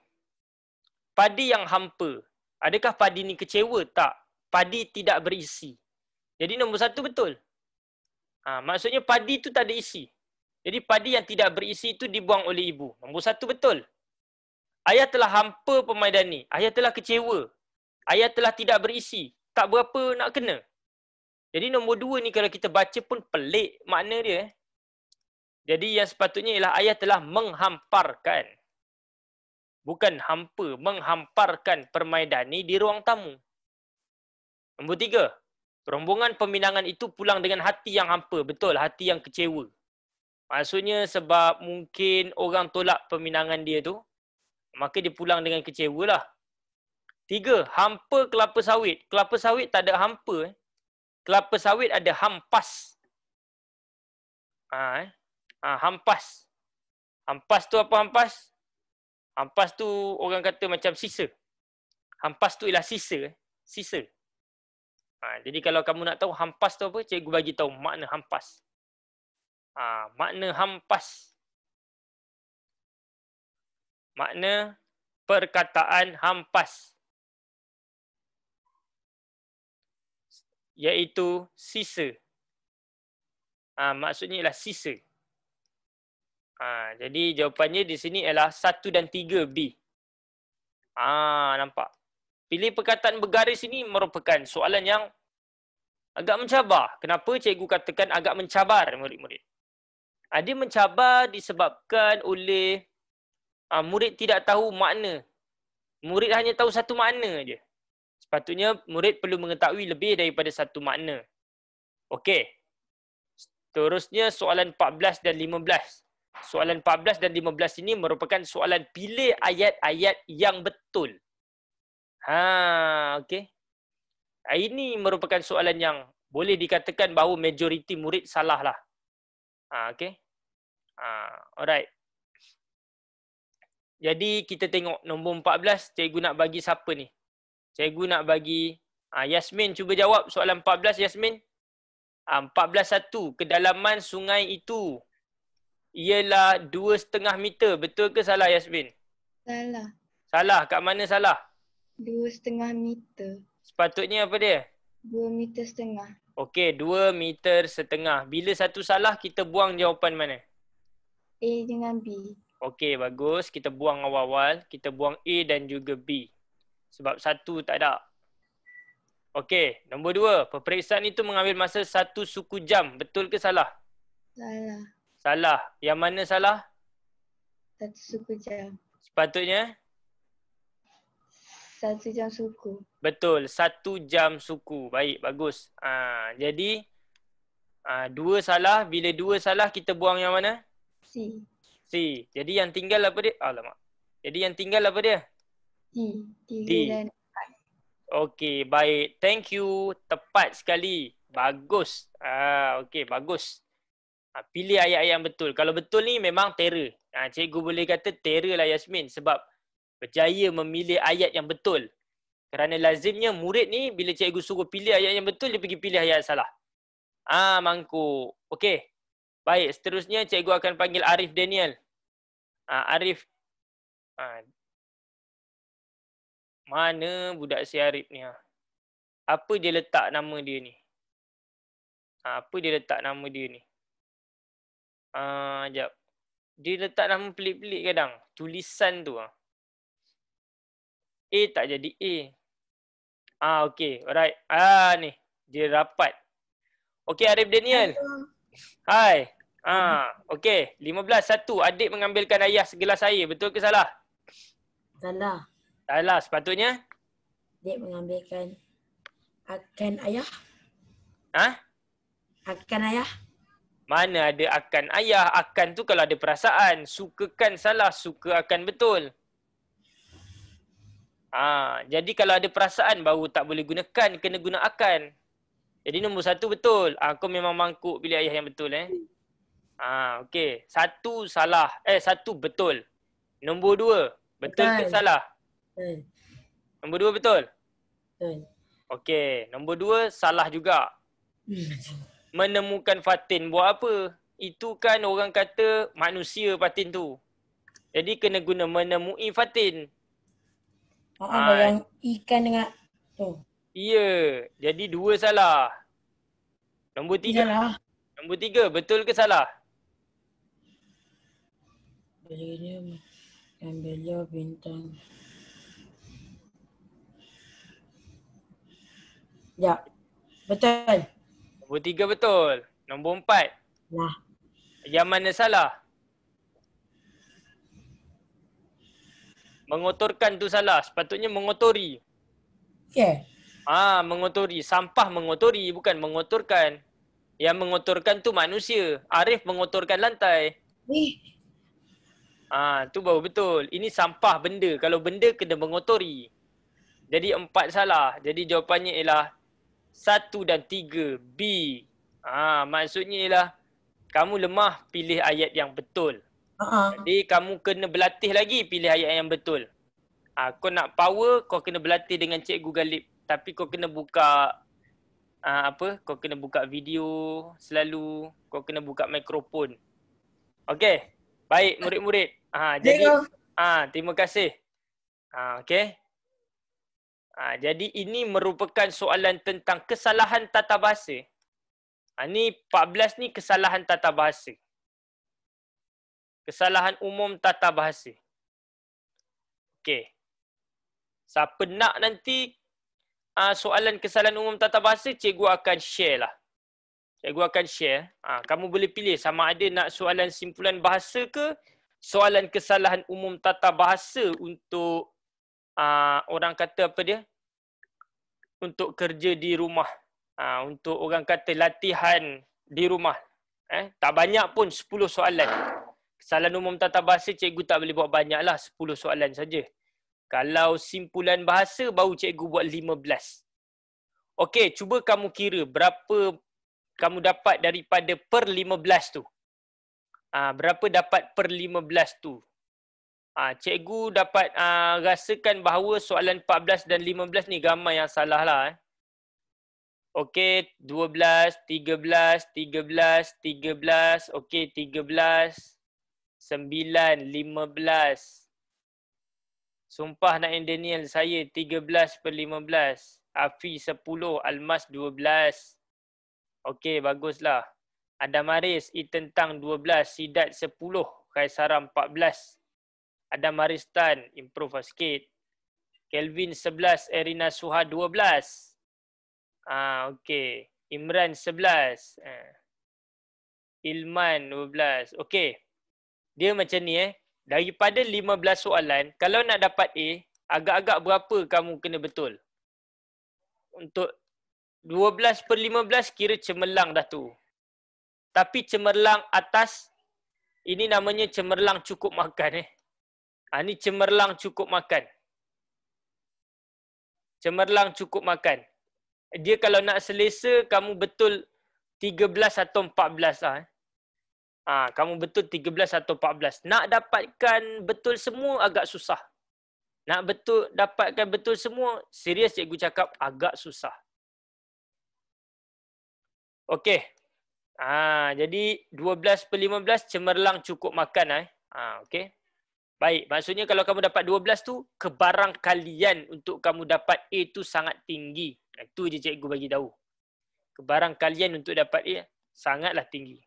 Padi yang hampa. Adakah padi ni kecewa? Tak. Padi tidak berisi. Jadi nombor 1 betul. Maksudnya padi tu tak ada isi. Jadi padi yang tidak berisi itu dibuang oleh ibu. Nombor 1 betul. Ayah telah hampa permadani. Ayah telah kecewa. Ayah telah tidak berisi. Tak berapa nak kena. Jadi nombor 2 ni kalau kita baca pun pelik makna dia. Jadi yang sepatutnya ialah ayah telah menghamparkan. Bukan hampa. Menghamparkan permadani di ruang tamu. Nombor 3. Rombongan peminangan itu pulang dengan hati yang hampa. Betul, hati yang kecewa. Maksudnya sebab mungkin orang tolak peminangan dia tu, maka dia pulang dengan kecewa lah. 3. Hampa kelapa sawit. Kelapa sawit tak ada hampa. Kelapa sawit ada hampas. Hampas. Hampas tu apa hampas? Hampas tu orang kata macam sisa. Hampas tu ialah sisa. Sisa. Jadi kalau kamu nak tahu hampas tu apa, cikgu bagi tahu makna hampas. Makna hampas. Makna perkataan hampas. Iaitu sisa. Maksudnya ialah sisa. Jadi jawapannya di sini ialah 1 dan 3 B. Nampak. Pilih perkataan bergaris ini merupakan soalan yang agak mencabar. Kenapa cikgu katakan agak mencabar murid-murid? Dia mencabar disebabkan oleh murid tidak tahu makna. Murid hanya tahu satu makna je. Sepatutnya murid perlu mengetahui lebih daripada satu makna. Okey. Seterusnya soalan 14 dan 15. Soalan 14 dan 15 ini merupakan soalan pilih ayat-ayat yang betul. Okey. Ini merupakan soalan yang boleh dikatakan bahawa majoriti murid salah lah. Okey. Alright. Jadi kita tengok nombor 14, cikgu nak bagi siapa ni? Cikgu nak bagi Yasmin, cuba jawab soalan 14 Yasmin. 14.1, kedalaman sungai itu ialah 2,5 meter. Betul ke salah Yasmin? Salah. Salah, kat mana salah? 2,5 meter. Sepatutnya apa dia? 2,5 meter. Okey, 2,5 meter. Bila satu salah, kita buang jawapan mana? A dengan B. Okey, bagus. Kita buang awal-awal. Kita buang A dan juga B. Sebab satu tak ada. Okey, nombor 2. Peperiksaan itu mengambil masa 1 suku jam. Betul ke salah? Salah. Salah. Yang mana salah? 1 suku jam. Sepatutnya? 1 jam suku. Betul. 1 jam suku. Baik, bagus. Jadi, 2 salah. Bila 2 salah, kita buang yang mana? C. C. Jadi yang tinggal apa dia? Alamak. Jadi yang tinggal apa dia? D. 3 D. dan Okey, baik. Thank you. Tepat sekali. Bagus. Okey, bagus. Pilih ayat-ayat yang betul. Kalau betul ni memang terror. Cikgu boleh kata terror lah Yasmin sebab berjaya memilih ayat yang betul. Kerana lazimnya murid ni bila cikgu suruh pilih ayat yang betul, dia pergi pilih ayat yang salah. Mangkuk. Okey. Baik, seterusnya cikgu akan panggil Arif Daniel. Arif. Mana budak si Arif ni? Apa dia letak nama dia ni? Apa dia letak nama dia ni? Sekejap. Dia letak nama pelik-pelik kadang. Tulisan tu. A tak jadi A. Okey. Alright. Ni. Dia rapat. Okey Arif Daniel. Hai. Okey. 15.1. Adik mengambilkan ayah segelas air. Betul ke salah? Salah. Salah. Sepatutnya? Adik mengambilkan akan ayah. Akan ayah. Mana ada akan ayah. Akan tu kalau ada perasaan. Sukakan salah. Suka akan betul. Jadi kalau ada perasaan baru tak boleh gunakan. Kena guna akan. Jadi nombor 1 betul. Kau memang mangkuk pilih ayah yang betul. Okey. 1 salah. 1 betul. Nombor 2. Betul ke salah? Betul. Nombor 2 betul? Betul. Okey. Nombor 2 salah juga. Menemukan fatin buat apa? Itu kan orang kata manusia fatin tu. Jadi kena guna menemui fatin. Yang ikan dengan tu. Ya. Jadi 2 salah. Nombor 3. Salah. Nombor 3 betul ke salah? Beliau dan beliau bintang. Ya. Betul. Nombor 3 betul. Nombor 4. Nah. Yang mana salah? Mengotorkan tu salah. Sepatutnya mengotori. Ya. Mengotori. Sampah mengotori bukan mengotorkan. Yang mengotorkan tu manusia. Arif mengotorkan lantai. Tu baru betul. Ini sampah benda. Kalau benda kena mengotori. Jadi 4 salah. Jadi jawapannya ialah 1 dan 3 B. Maksudnya ialah kamu lemah pilih ayat yang betul. Jadi kamu kena berlatih lagi pilih ayat yang betul. Kau nak power, kau kena berlatih dengan Cikgu Galib. Tapi kau kena buka kau kena buka video selalu. Kau kena buka mikrofon. Okey. Baik murid-murid. Jadi Terima kasih. Okey. Jadi ini merupakan soalan tentang kesalahan tata bahasa. Ni 14 ni kesalahan tata bahasa. Kesalahan umum tata bahasa. Okey. Siapa nak nanti soalan kesalahan umum tata bahasa, cikgu akan share lah. Cikgu akan share. Kamu boleh pilih sama ada nak soalan simpulan bahasa ke, soalan kesalahan umum tata bahasa untuk orang kata apa dia? Untuk kerja di rumah. Untuk orang kata latihan di rumah. Tak banyak pun 10 soalan. Kesalahan umum tata bahasa cikgu tak boleh buat banyak lah, 10 soalan saja. Kalau simpulan bahasa baru cikgu buat 15. Okey, cuba kamu kira berapa kamu dapat daripada per 15 tu. Berapa dapat per 15 tu? Cikgu dapat rasakan bahawa soalan 14 dan 15 ni ramai yang salah lah. Okey, 12, 13, 13, 13, okey 13, 9, 15. Sumpah Naim Daniel, saya 13 per 15. Afi 10, Almas 12. Okey, baguslah. Adam Aris, I tentang 12, Sidat 10, Kaisara 14. Adam Aristan, improve sikit. Kelvin 11, Erina Suha 12. Okey. Imran 11. Ilman 12. Okey. Dia macam ni Daripada 15 soalan, kalau nak dapat A, agak-agak berapa kamu kena betul? Untuk 12 per 15 kira cemerlang dah tu. Tapi cemerlang atas, ini namanya cemerlang cukup makan Ini cemerlang cukup makan. Cemerlang cukup makan. Dia kalau nak selesa, kamu betul 13 atau 14 lah. Kamu betul 13 atau 14. Nak dapatkan betul semua agak susah. Nak dapatkan betul semua, serius cikgu cakap agak susah. Okey. Jadi 12 per 15 cemerlang cukup makan. Okey. Baik, maksudnya kalau kamu dapat 12 tu, kebarangkalian untuk kamu dapat A tu sangat tinggi. Itu je cikgu bagi tahu. Kebarangkalian untuk dapat A sangatlah tinggi.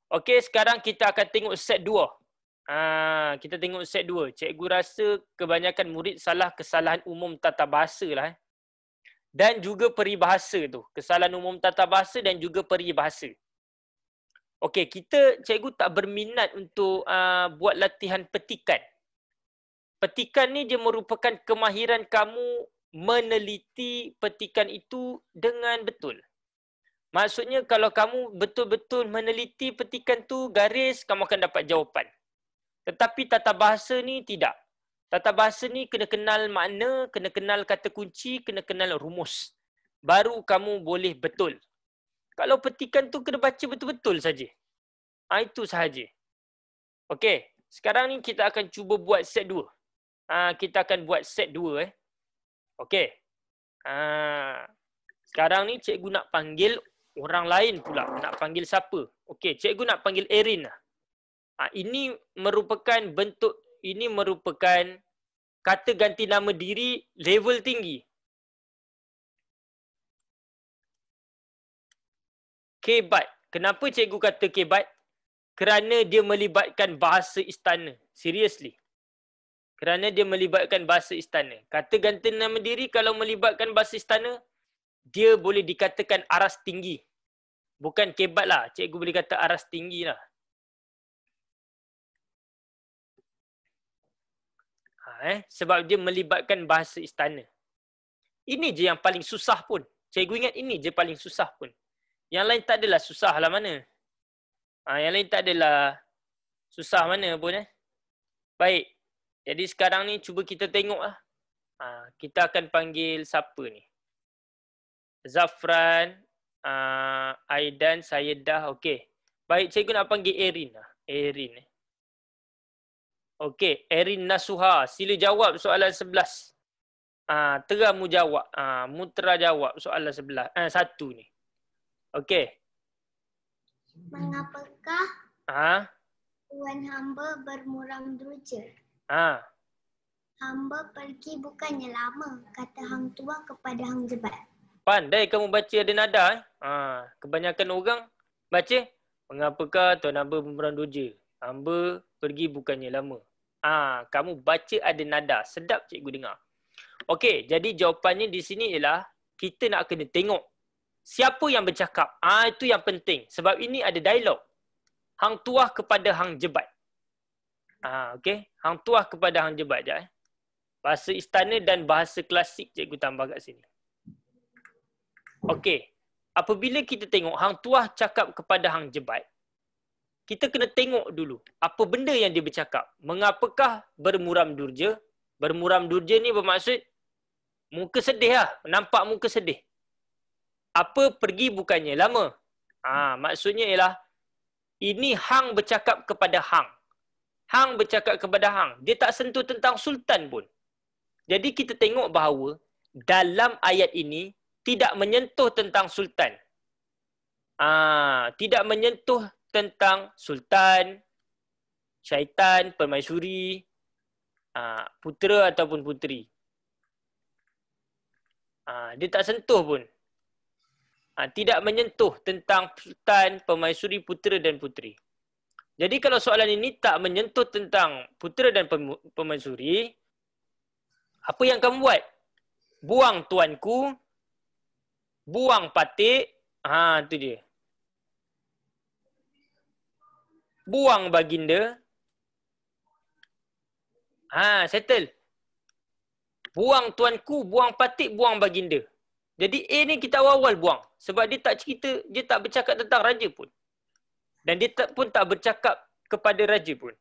Okey, sekarang kita akan tengok set 2. Kita tengok set 2. Cikgu rasa kebanyakan murid salah kesalahan umum tata bahasa lah. Dan juga peribahasa tu. Kesalahan umum tata bahasa dan juga peribahasa. Okey, cikgu tak berminat untuk buat latihan petikan. Petikan ni dia merupakan kemahiran kamu meneliti petikan itu dengan betul. Maksudnya kalau kamu betul-betul meneliti petikan tu garis, kamu akan dapat jawapan. Tetapi tata bahasa ni tidak. Tata bahasa ni kena kenal makna, kena kenal kata kunci, kena kenal rumus. Baru kamu boleh betul. Kalau petikan tu kena baca betul-betul saja. Itu sahaja. Okey, sekarang ni kita akan cuba buat set 2. Kita akan buat set 2 Okey. Sekarang ni cikgu nak panggil orang lain pula. Nak panggil siapa? Okey, cikgu nak panggil Erin. Ini merupakan kata ganti nama diri level tinggi. Kebat. Kenapa cikgu kata kebat? Kerana dia melibatkan bahasa istana. Seriously. Kerana dia melibatkan bahasa istana. Kata ganti nama diri kalau melibatkan bahasa istana, dia boleh dikatakan aras tinggi. Bukan kebat lah. Cikgu boleh kata aras tinggi lah. Sebab dia melibatkan bahasa istana. Ini je yang paling susah pun. Cikgu ingat ini je paling susah pun. Yang lain tak adalah susah lah mana. Yang lain tak adalah susah mana pun Baik. Jadi sekarang ni cuba kita tengok lah. Kita akan panggil siapa ni? Zafran, Aidan, Sayyidah. Okey. Baik, cikgu nak panggil Erin lah. Erin. Okey, Erin Nasuha. Sila jawab soalan 11. Teramu jawab. Mutra jawab soalan 11. 1 ni. Okey. Mengapakah Tuan hamba bermuram durja. Ha. Hamba pergi bukannya lama, kata hang tuah kepada hang jebat. Pandai kamu baca ada nada. Kebanyakan orang baca, mengapakah tuan hamba bermuram durja? Hamba pergi bukannya lama. Kamu baca ada nada. Sedap cikgu dengar. Okey, jadi jawapannya di sini ialah kita nak kena tengok siapa yang bercakap. Itu yang penting. Sebab ini ada dialog. Hang tuah kepada hang jebat. Okey, hang tuah kepada hang jebat je. Bahasa istana dan bahasa klasik cikgu tambah kat sini. Okey, apabila kita tengok hang tuah cakap kepada hang jebat, kita kena tengok dulu apa benda yang dia bercakap. Mengapakah bermuram durja? Bermuram durja ni bermaksud muka sedih lah. Nampak muka sedih. Apa pergi bukannya lama? Maksudnya ialah ini hang bercakap kepada hang. Hang bercakap kepada hang. Dia tak sentuh tentang sultan pun. Jadi kita tengok bahawa dalam ayat ini tidak menyentuh tentang sultan. Tidak menyentuh tentang sultan, syaitan, permaisuri, putera ataupun puteri. Dia tak sentuh pun. Tidak menyentuh tentang sultan, permaisuri, putera dan puteri. Jadi kalau soalan ini tak menyentuh tentang putera dan permaisuri, apa yang kamu buat? Buang tuanku, buang patik, tu dia. Buang baginda. Settle. Buang tuanku, buang patik, buang baginda. Jadi A ni kita awal-awal buang. Sebab dia tak cerita, dia tak bercakap tentang raja pun. Dan dia pun tak bercakap kepada raja pun.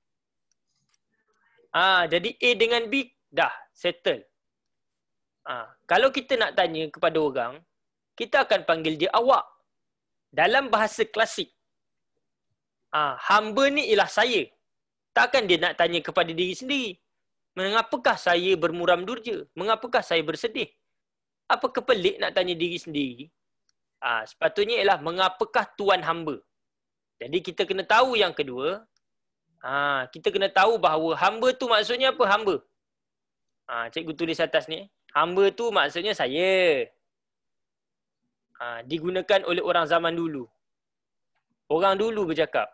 Jadi A dengan B, dah settle. Kalau kita nak tanya kepada orang, kita akan panggil dia awak. Dalam bahasa klasik, hamba ni ialah saya. Takkan dia nak tanya kepada diri sendiri. Mengapakah saya bermuram durja? Mengapakah saya bersedih? Apa kepelik nak tanya diri sendiri? Sepatutnya ialah mengapakah tuan hamba? Jadi kita kena tahu yang kedua. Kita kena tahu bahawa hamba tu maksudnya apa hamba? Cikgu tulis atas ni. Hamba tu maksudnya saya. Digunakan oleh orang zaman dulu. Orang dulu bercakap.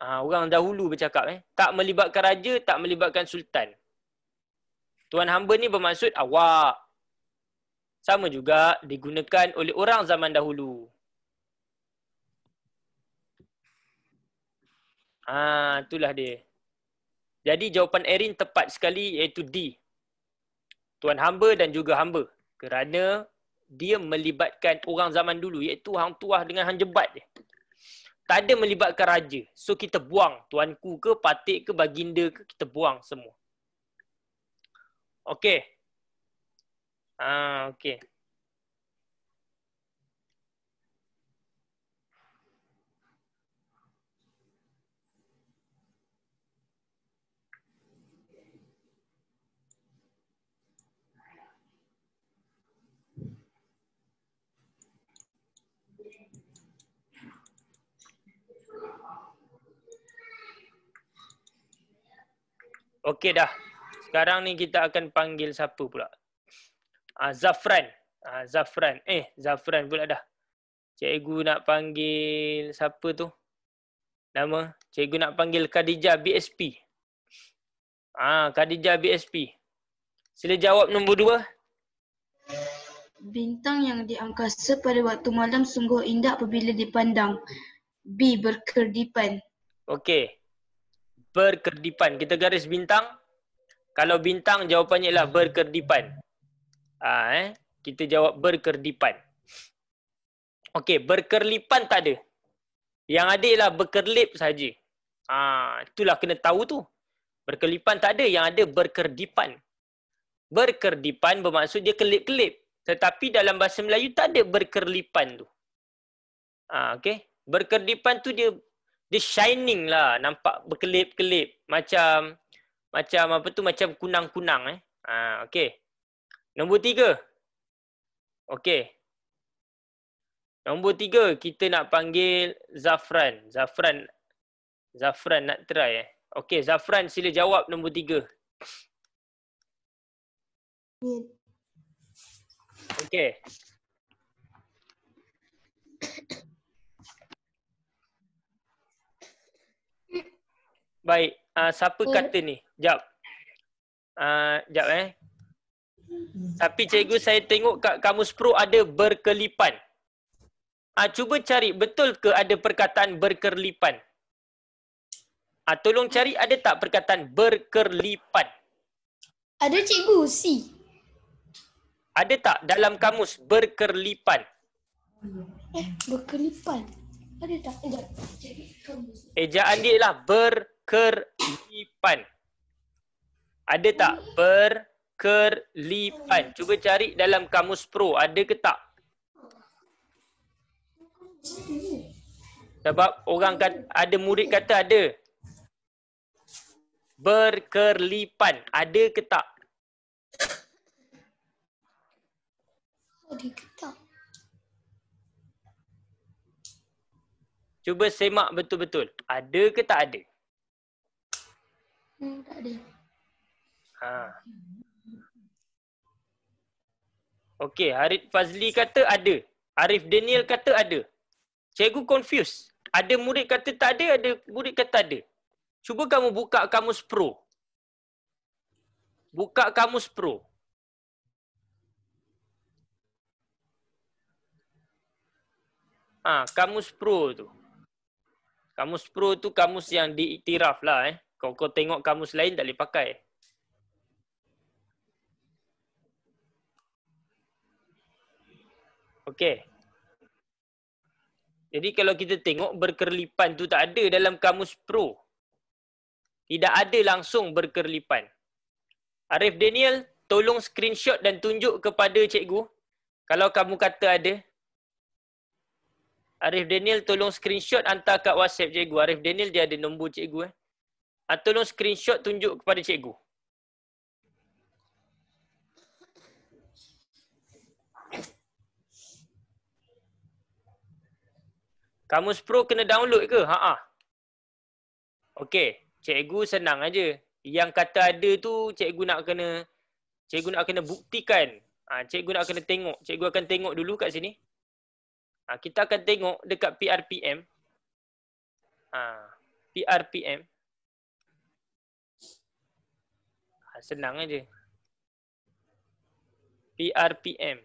Orang dahulu bercakap. Tak melibatkan raja, tak melibatkan sultan. Tuan hamba ni bermaksud awak. Sama juga digunakan oleh orang zaman dahulu. Itulah dia. Jadi jawapan Erin tepat sekali iaitu D. Tuan hamba dan juga hamba. Kerana dia melibatkan orang zaman dulu iaitu hang tuah dengan hang jebat dia. Tak ada melibatkan raja. So kita buang tuanku ke, patik ke, baginda ke, kita buang semua. Okey. Okey. Okey dah. Sekarang ni kita akan panggil siapa pula? Zafran. Zafran. Zafran pula dah. Cikgu nak panggil siapa tu? Nama? Cikgu nak panggil Khadijah BSP. Khadijah BSP. Sila jawab nombor 2. Bintang yang di angkasa pada waktu malam sungguh indah apabila dipandang. B. Berkerdipan. Okey. Berkerdipan. Kita garis bintang. Kalau bintang jawapannya ialah berkerdipan. Kita jawab berkerdipan. Okey, berkerlipan tak ada. Yang ada ialah berkerlip saja. Itulah kena tahu tu. Berkerlipan tak ada, yang ada berkerdipan. Berkerdipan bermaksud dia kelip-kelip. Tetapi dalam bahasa Melayu tak ada berkerlipan tu. Okey. Berkerdipan tu dia shining lah, nampak berkelip-kelip macam apa tu, macam kunang-kunang okey. Nombor 3. Okey. Nombor 3 kita nak panggil Zafran. Zafran Zafran nak try Okey, Zafran sila jawab nombor 3. Okey. Baik, siapa kata ni? Jap. Jap Tapi cikgu saya tengok kat Kamus Pro ada berkelipan. Cuba cari betul ke ada perkataan berkerlipan? Tolong cari ada tak perkataan berkerlipan? Ada cikgu, C. Ada tak dalam kamus berkerlipan? Berkelipan. Ada tak? Ejaan dia lah berkerlipan. Ada tak berkerlipan? Cuba cari dalam Kamus Pro. Ada ke tak? Sebab orang kata, ada murid kata ada. Berkerlipan. Ada ke tak? Ada ke tak? Cuba semak betul-betul. Ada ke tak ada? Tak ada. Okey, Harith Fazli kata ada. Arif Daniel kata ada. Cikgu confused. Ada murid kata tak ada, ada murid kata ada. Cuba kamu buka Kamus Pro. Buka Kamus Pro. Kamus Pro tu. Kamus Pro tu kamus yang diiktiraf lah Kalau kau tengok kamus lain tak boleh pakai. Okey. Jadi kalau kita tengok berkerlipan tu tak ada dalam Kamus Pro. Tidak ada langsung berkerlipan. Arif Daniel, tolong screenshot dan tunjuk kepada cikgu. Kalau kamu kata ada. Arif Daniel tolong screenshot hantar kat WhatsApp cikgu. Arif Daniel dia ada nombor cikgu tolong screenshot tunjuk kepada cikgu. Kamus Pro kena download ke? Okey, cikgu senang aja. Yang kata ada tu cikgu nak kena buktikan. Cikgu nak kena tengok. Cikgu akan tengok dulu kat sini. Kita akan tengok dekat PRPM. PRPM. Senang aja. PRPM.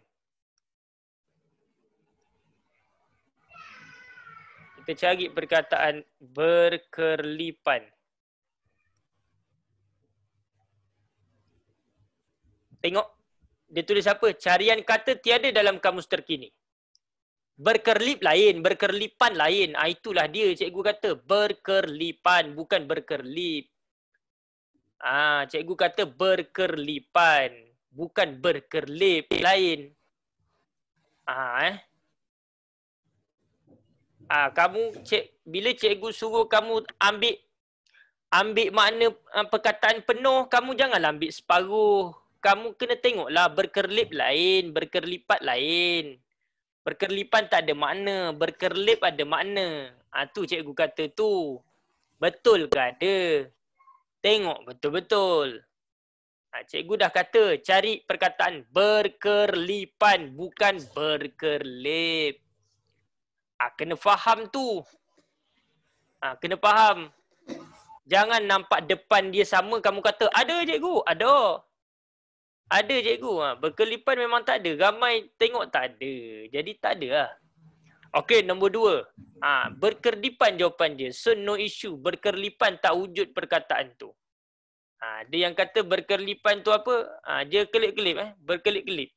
Kita cari perkataan berkerlipan. Tengok. Dia tulis apa? Carian kata tiada dalam kamus terkini. Berkerlip lain, berkerlipan lain. Itulah dia cikgu kata. Berkerlipan, bukan berkerlip. Cikgu kata berkerlipan. Bukan berkerlip lain. Kamu bila cikgu suruh kamu ambil makna perkataan penuh, kamu janganlah ambil separuh. Kamu kena tengoklah berkerlip lain, berkerlipat lain. Berkerlipan tak ada makna, berkerlip ada makna. Tu cikgu kata tu. Betul ke ada? Tengok betul-betul. Cikgu dah kata cari perkataan berkerlipan, bukan berkerlip. Kena faham tu. Kena faham. Jangan nampak depan dia sama, kamu kata, ada cikgu? Ada. Ada cikgu. Berkelipan memang tak ada. Ramai tengok tak ada. Jadi tak ada lah. Okey, nombor 2. Berkerlipan jawapan dia. So, no issue. Berkerlipan tak wujud perkataan tu. Dia yang kata berkerlipan tu apa? Dia kelip-kelip. Berkelip-kelip.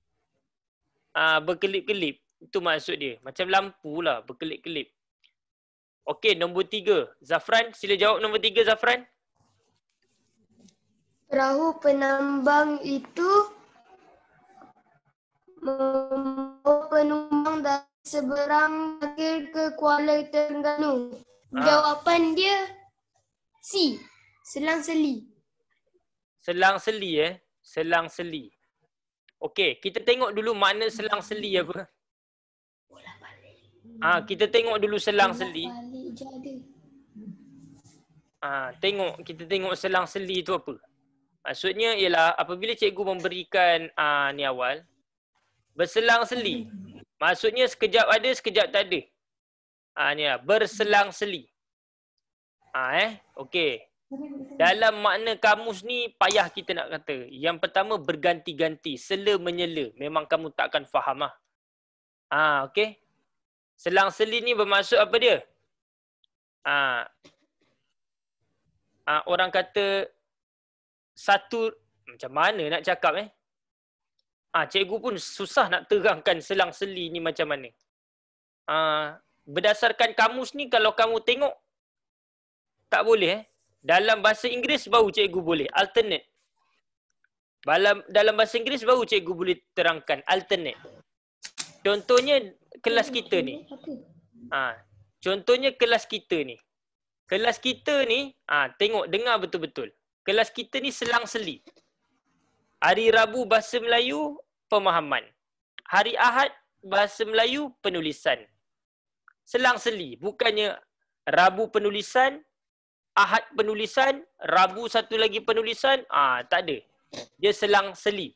Berkelip-kelip. Itu maksud dia. Macam lampu lah. Berkelip-kelip. Okey, nombor 3. Zafran, sila jawab nombor 3, Zafran. Perahu penambang itu membawa penumpang dari seberang akhir ke Kuala Terengganu. Jawapan dia C. Selang-seli. Selang-seli Selang-seli. Okey, kita tengok dulu makna selang-seli apa. Kita tengok dulu selang-seli. Kita tengok selang-seli tu apa. Maksudnya ialah apabila cikgu memberikan ni awal, berselang-seli. Maksudnya sekejap ada, sekejap tak ada. Ni lah, berselang-seli. Okey. Dalam makna kamus ni payah kita nak kata. Yang pertama berganti-ganti, sela menyela. Memang kamu tak akan faham lah. Okey. Selang-seli ni bermaksud apa dia? Orang kata satu, macam mana nak cakap cikgu pun susah nak terangkan selang-seli ni macam mana. Berdasarkan kamus ni kalau kamu tengok tak boleh. Dalam bahasa Inggeris baru cikgu boleh alternate. Dalam bahasa Inggeris baru cikgu boleh terangkan alternate. Contohnya kelas kita ni. Contohnya kelas kita ni. Kelas kita ni, tengok, dengar betul-betul. Kelas kita ni selang-seli. Hari Rabu bahasa Melayu, pemahaman. Hari Ahad bahasa Melayu, penulisan. Selang-seli. Bukannya Rabu penulisan, Ahad penulisan, Rabu satu lagi penulisan. Tak ada. Dia selang-seli.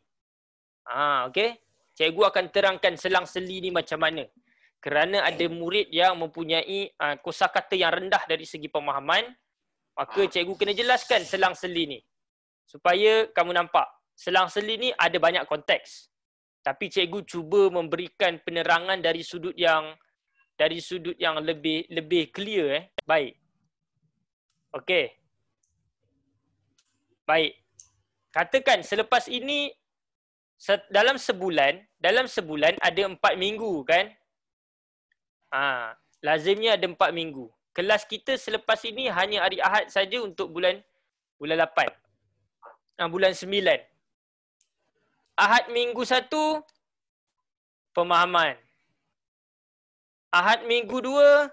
Okey. Cikgu akan terangkan selang-seli ni macam mana. Kerana ada murid yang mempunyai kosakata yang rendah dari segi pemahaman, maka cikgu kena jelaskan selang-seli ni. Supaya kamu nampak, selang-seli ni ada banyak konteks. Tapi cikgu cuba memberikan penerangan dari sudut yang lebih clear. Baik. Okey. Baik. Katakan selepas ini dalam sebulan ada 4 minggu kan? Lazimnya ada 4 minggu. Kelas kita selepas ini hanya hari Ahad saja untuk bulan 8. Bulan 9. Ahad minggu 1 pemahaman. Ahad minggu 2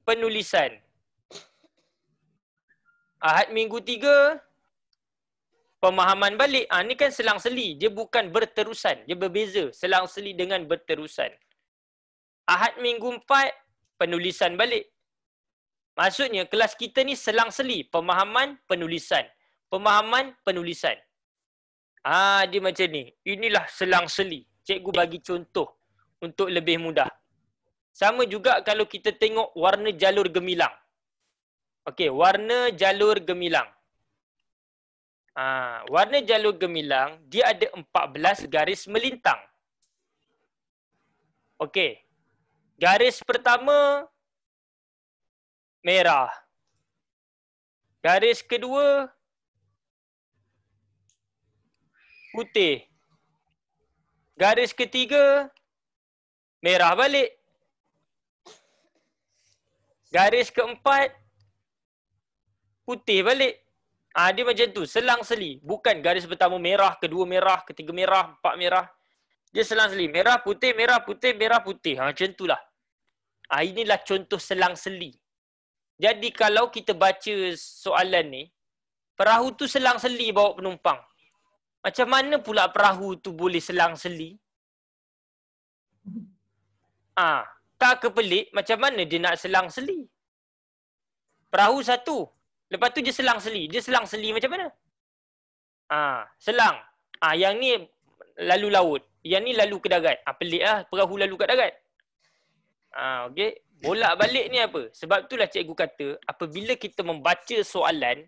penulisan. Ahad minggu 3 pemahaman balik. Ni kan selang-seli. Dia bukan berterusan. Dia berbeza. Selang-seli dengan berterusan. Ahad minggu 4, penulisan balik. Maksudnya kelas kita ni selang-seli. Pemahaman, penulisan. Pemahaman, penulisan. Dia macam ni. Inilah selang-seli. Cikgu bagi contoh untuk lebih mudah. Sama juga kalau kita tengok warna jalur gemilang. Okey, warna jalur gemilang. Warna jalur gemilang, dia ada 14 garis melintang. Okey. Garis pertama merah. Garis kedua putih. Garis ketiga merah balik. Garis keempat putih balik. Dia macam tu, selang-seli. Bukan garis pertama merah, kedua merah, ketiga merah, empat merah. Dia selang-seli. Merah, putih, merah, putih, merah, putih. Macam itulah. Inilah contoh selang-seli. Jadi kalau kita baca soalan ni, perahu tu selang-seli bawa penumpang. Macam mana pula perahu tu boleh selang-seli? Tak kepelik, macam mana dia nak selang-seli? Perahu satu. Lepas tu dia selang-seli. Dia selang-seli macam mana? Selang. Yang ni lalu laut. Yang ni lalu ke darat. Pelik lah perahu lalu kat darat. Okey. Bolak-balik ni apa? Sebab itulah cikgu kata, apabila kita membaca soalan,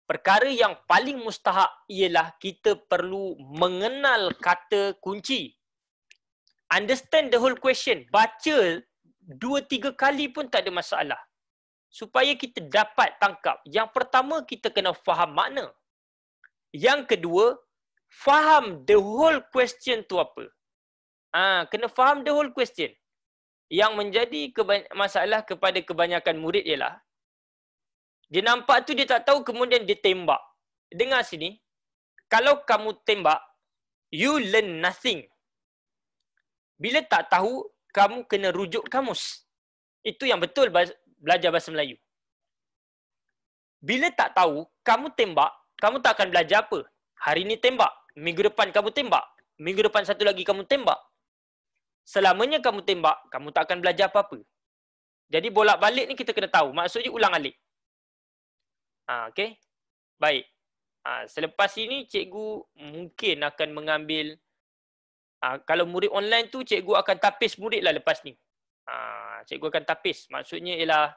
perkara yang paling mustahak ialah kita perlu mengenal kata kunci. Understand the whole question. Baca 2-3 kali pun tak ada masalah. Supaya kita dapat tangkap. Yang pertama, kita kena faham makna. Yang kedua, faham the whole question tu apa. Kena faham the whole question. Yang menjadi masalah kepada kebanyakan murid ialah, dia nampak tu dia tak tahu, kemudian dia tembak. Dengar sini, kalau kamu tembak, you learn nothing. Bila tak tahu, kamu kena rujuk kamus. Itu yang betul belajar bahasa Melayu. Bila tak tahu, kamu tembak, kamu tak akan belajar apa. Hari ni tembak, minggu depan kamu tembak, minggu depan satu lagi kamu tembak. Selamanya kamu tembak, kamu tak akan belajar apa-apa. Jadi bolak-balik ni kita kena tahu. Maksudnya ulang alik. Okey. Baik. Selepas ini cikgu mungkin akan mengambil, kalau murid online tu cikgu akan tapis murid lah lepas ni. Cikgu akan tapis. Maksudnya ialah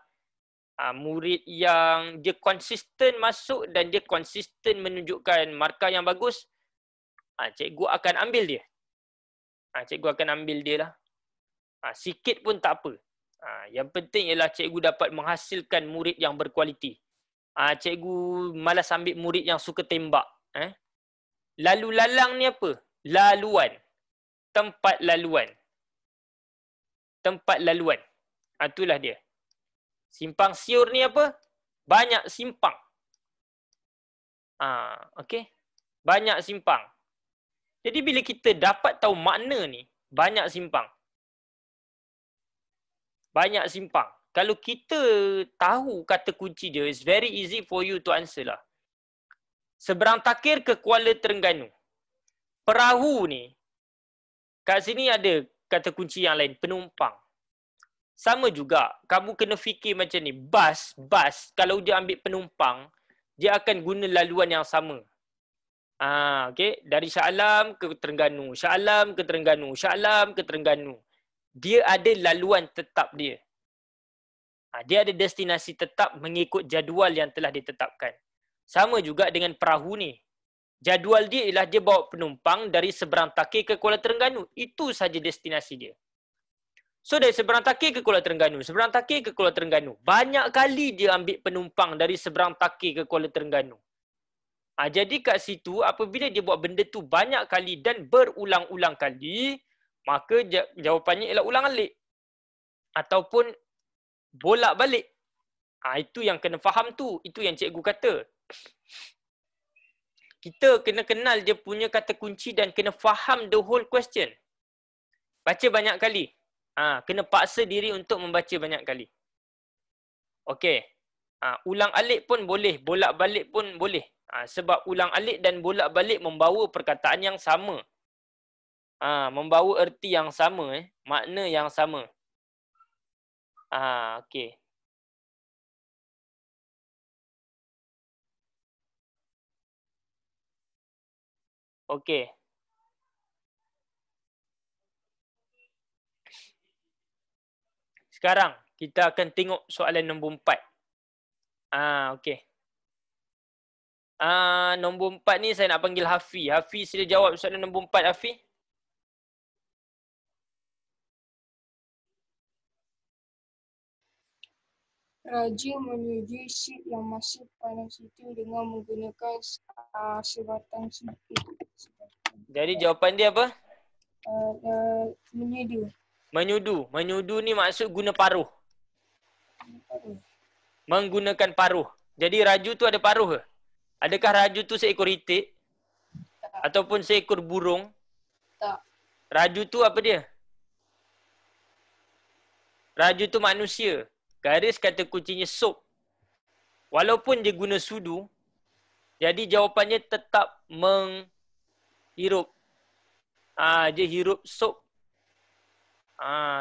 murid yang dia konsisten masuk dan dia konsisten menunjukkan markah yang bagus, cikgu akan ambil dia. Cikgu akan ambil dia lah. Sikit pun tak apa. Yang penting ialah cikgu dapat menghasilkan murid yang berkualiti. Cikgu malas ambil murid yang suka tembak. Lalu lalang ni apa? Laluan. Tempat laluan. Tempat laluan. Itulah dia. Simpang siur ni apa? Banyak simpang. Okey. Banyak simpang. Jadi bila kita dapat tahu makna ni, banyak simpang. Banyak simpang. Kalau kita tahu kata kunci dia, it's very easy for you to answer lah. Seberang Takir ke Kuala Terengganu. Perahu ni, kat sini ada kata kunci yang lain, penumpang. Sama juga, kamu kena fikir macam ni. Bas, kalau dia ambil penumpang, dia akan guna laluan yang sama. Okay? Dari Shah Alam ke Terengganu, Shah Alam ke Terengganu, Shah Alam ke Terengganu. Dia ada laluan tetap dia. Dia ada destinasi tetap mengikut jadual yang telah ditetapkan. Sama juga dengan perahu ni. Jadual dia ialah dia bawa penumpang dari Seberang Takir ke Kuala Terengganu. Itu saja destinasi dia. So dari Seberang Takir ke Kuala Terengganu, Seberang Takir ke Kuala Terengganu. Banyak kali dia ambil penumpang dari Seberang Takir ke Kuala Terengganu. Jadi kat situ apabila dia buat benda tu banyak kali dan berulang-ulang kali, maka jawapannya ialah ulang alik. Ataupun bolak-balik. Itu yang kena faham tu. Itu yang cikgu kata. Kita kena kenal dia punya kata kunci dan kena faham the whole question. Baca banyak kali. Kena paksa diri untuk membaca banyak kali. Okey. Ulang alik pun boleh. Bolak-balik pun boleh. Sebab ulang alik dan bolak-balik membawa perkataan yang sama. Membawa erti yang sama. Makna yang sama. Okey. Okey. Sekarang kita akan tengok soalan nombor 4. Okey. Nombor 4 ni saya nak panggil Hafi. Hafi sila jawab soalan nombor 4, Hafi. Raja menyuji ship yang masih panas itu dengan menggunakan sebatang sipit. Jadi jawapan dia apa? Menyudu. Menyudu. Menyudu ni maksud guna paruh. Menggunakan paruh. Jadi raju tu ada paruh ke? Adakah raju tu seekor itik? Tak. Ataupun seekor burung? Tak. Raju tu apa dia? Raju tu manusia. Garis kata kuncinya sop. Walaupun dia guna sudu, jadi jawapannya tetap menghirup. Dia hirup sop.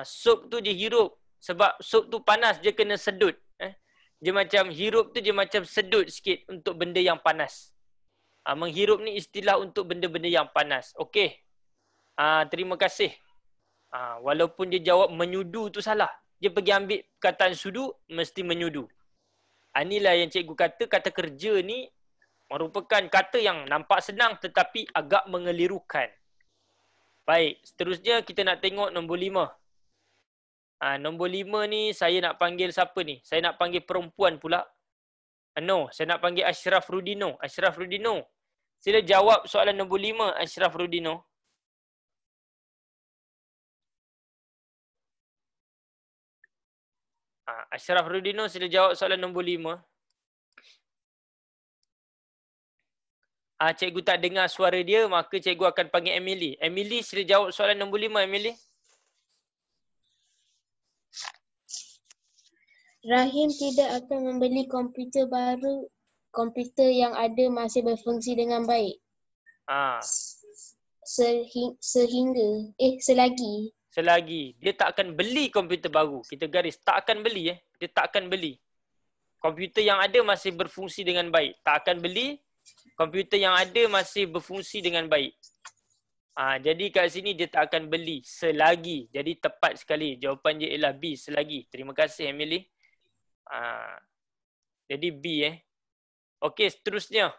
Sop tu dia hirup. Sebab sop tu panas, dia kena sedut. Dia macam hirup tu dia macam sedut sikit untuk benda yang panas. Menghirup ni istilah untuk benda-benda yang panas. Okey. Terima kasih. Walaupun dia jawab menyudu tu salah. Dia pergi ambil perkataan sudu, mesti menyudu. Inilah yang cikgu kata, kata kerja ni merupakan kata yang nampak senang tetapi agak mengelirukan. Baik, seterusnya kita nak tengok nombor 5. Nombor 5 ni saya nak panggil siapa ni? Saya nak panggil perempuan pula. No, saya nak panggil Ashraf Rudino. Ashraf Rudino, sila jawab soalan nombor 5, Ashraf Rudino. Ashraf Rudino, sila jawab soalan nombor 5. Cikgu tak dengar suara dia, maka cikgu akan panggil Emily. Emily, sila jawab soalan nombor 5, Emily. Rahim tidak akan membeli komputer baru. Komputer yang ada masih berfungsi dengan baik. Selagi Selagi dia tak akan beli komputer baru. Kita garis, tak akan beli. Dia tak akan beli. Komputer yang ada masih berfungsi dengan baik. Tak akan beli, komputer yang ada masih berfungsi dengan baik. Jadi kat sini dia tak akan beli selagi. Jadi tepat sekali. Jawapan dia ialah B, selagi. Terima kasih Emily. Jadi B Okey, seterusnya.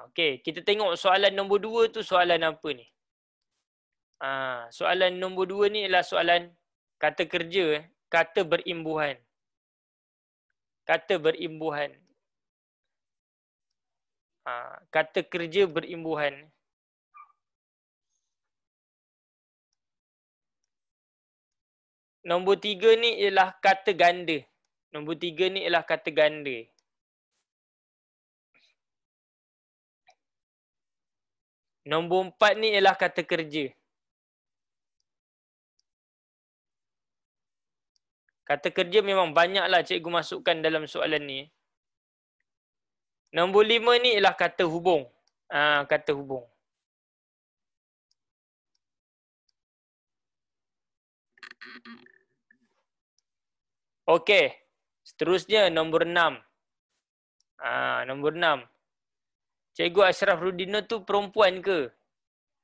Okey, kita tengok soalan nombor 2 tu soalan apa ni? Soalan nombor 2 ni ialah soalan kata kerja, kata berimbuhan. Kata berimbuhan. Kata kerja berimbuhan. Nombor 3 ni ialah kata ganda. Nombor 3 ni ialah kata ganda. Nombor 4 ni ialah kata kerja. Kata kerja memang banyaklah cikgu masukkan dalam soalan ni. Nombor 5 ni ialah kata hubung. Kata hubung. Okey. Seterusnya nombor 6. Nombor 6. Cikgu Ashraf Rudina tu perempuan ke?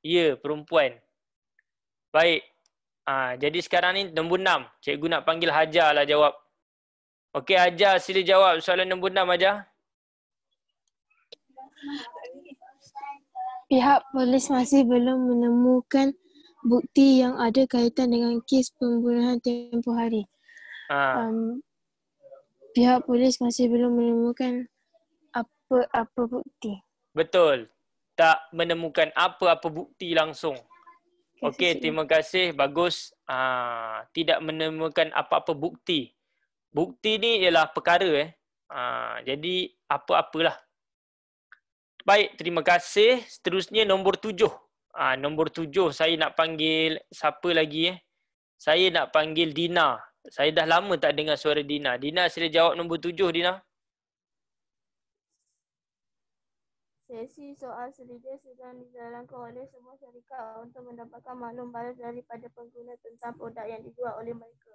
Ya, perempuan. Baik. Jadi sekarang ni nombor 6. Cikgu nak panggil Hajar lah jawab. Okey Hajar, sila jawab soalan nombor 6 Hajar. Pihak polis masih belum menemukan bukti yang ada kaitan dengan kes pembunuhan tempoh hari. Pihak polis masih belum menemukan apa-apa bukti. Betul. Tak menemukan apa-apa bukti langsung. Okey, terima kasih. Bagus. Tidak menemukan apa-apa bukti. Bukti ni ialah perkara. Jadi, apa-apalah. Baik, terima kasih. Seterusnya nombor 7. Nombor 7, saya nak panggil siapa lagi? Saya nak panggil Dina. Saya dah lama tak dengar suara Dina. Dina, sila jawab nombor 7, Dina. Sesi soal selidiki sedang dijalankan oleh semua syarikat untuk mendapatkan maklum balas daripada pengguna tentang produk yang dijual oleh mereka.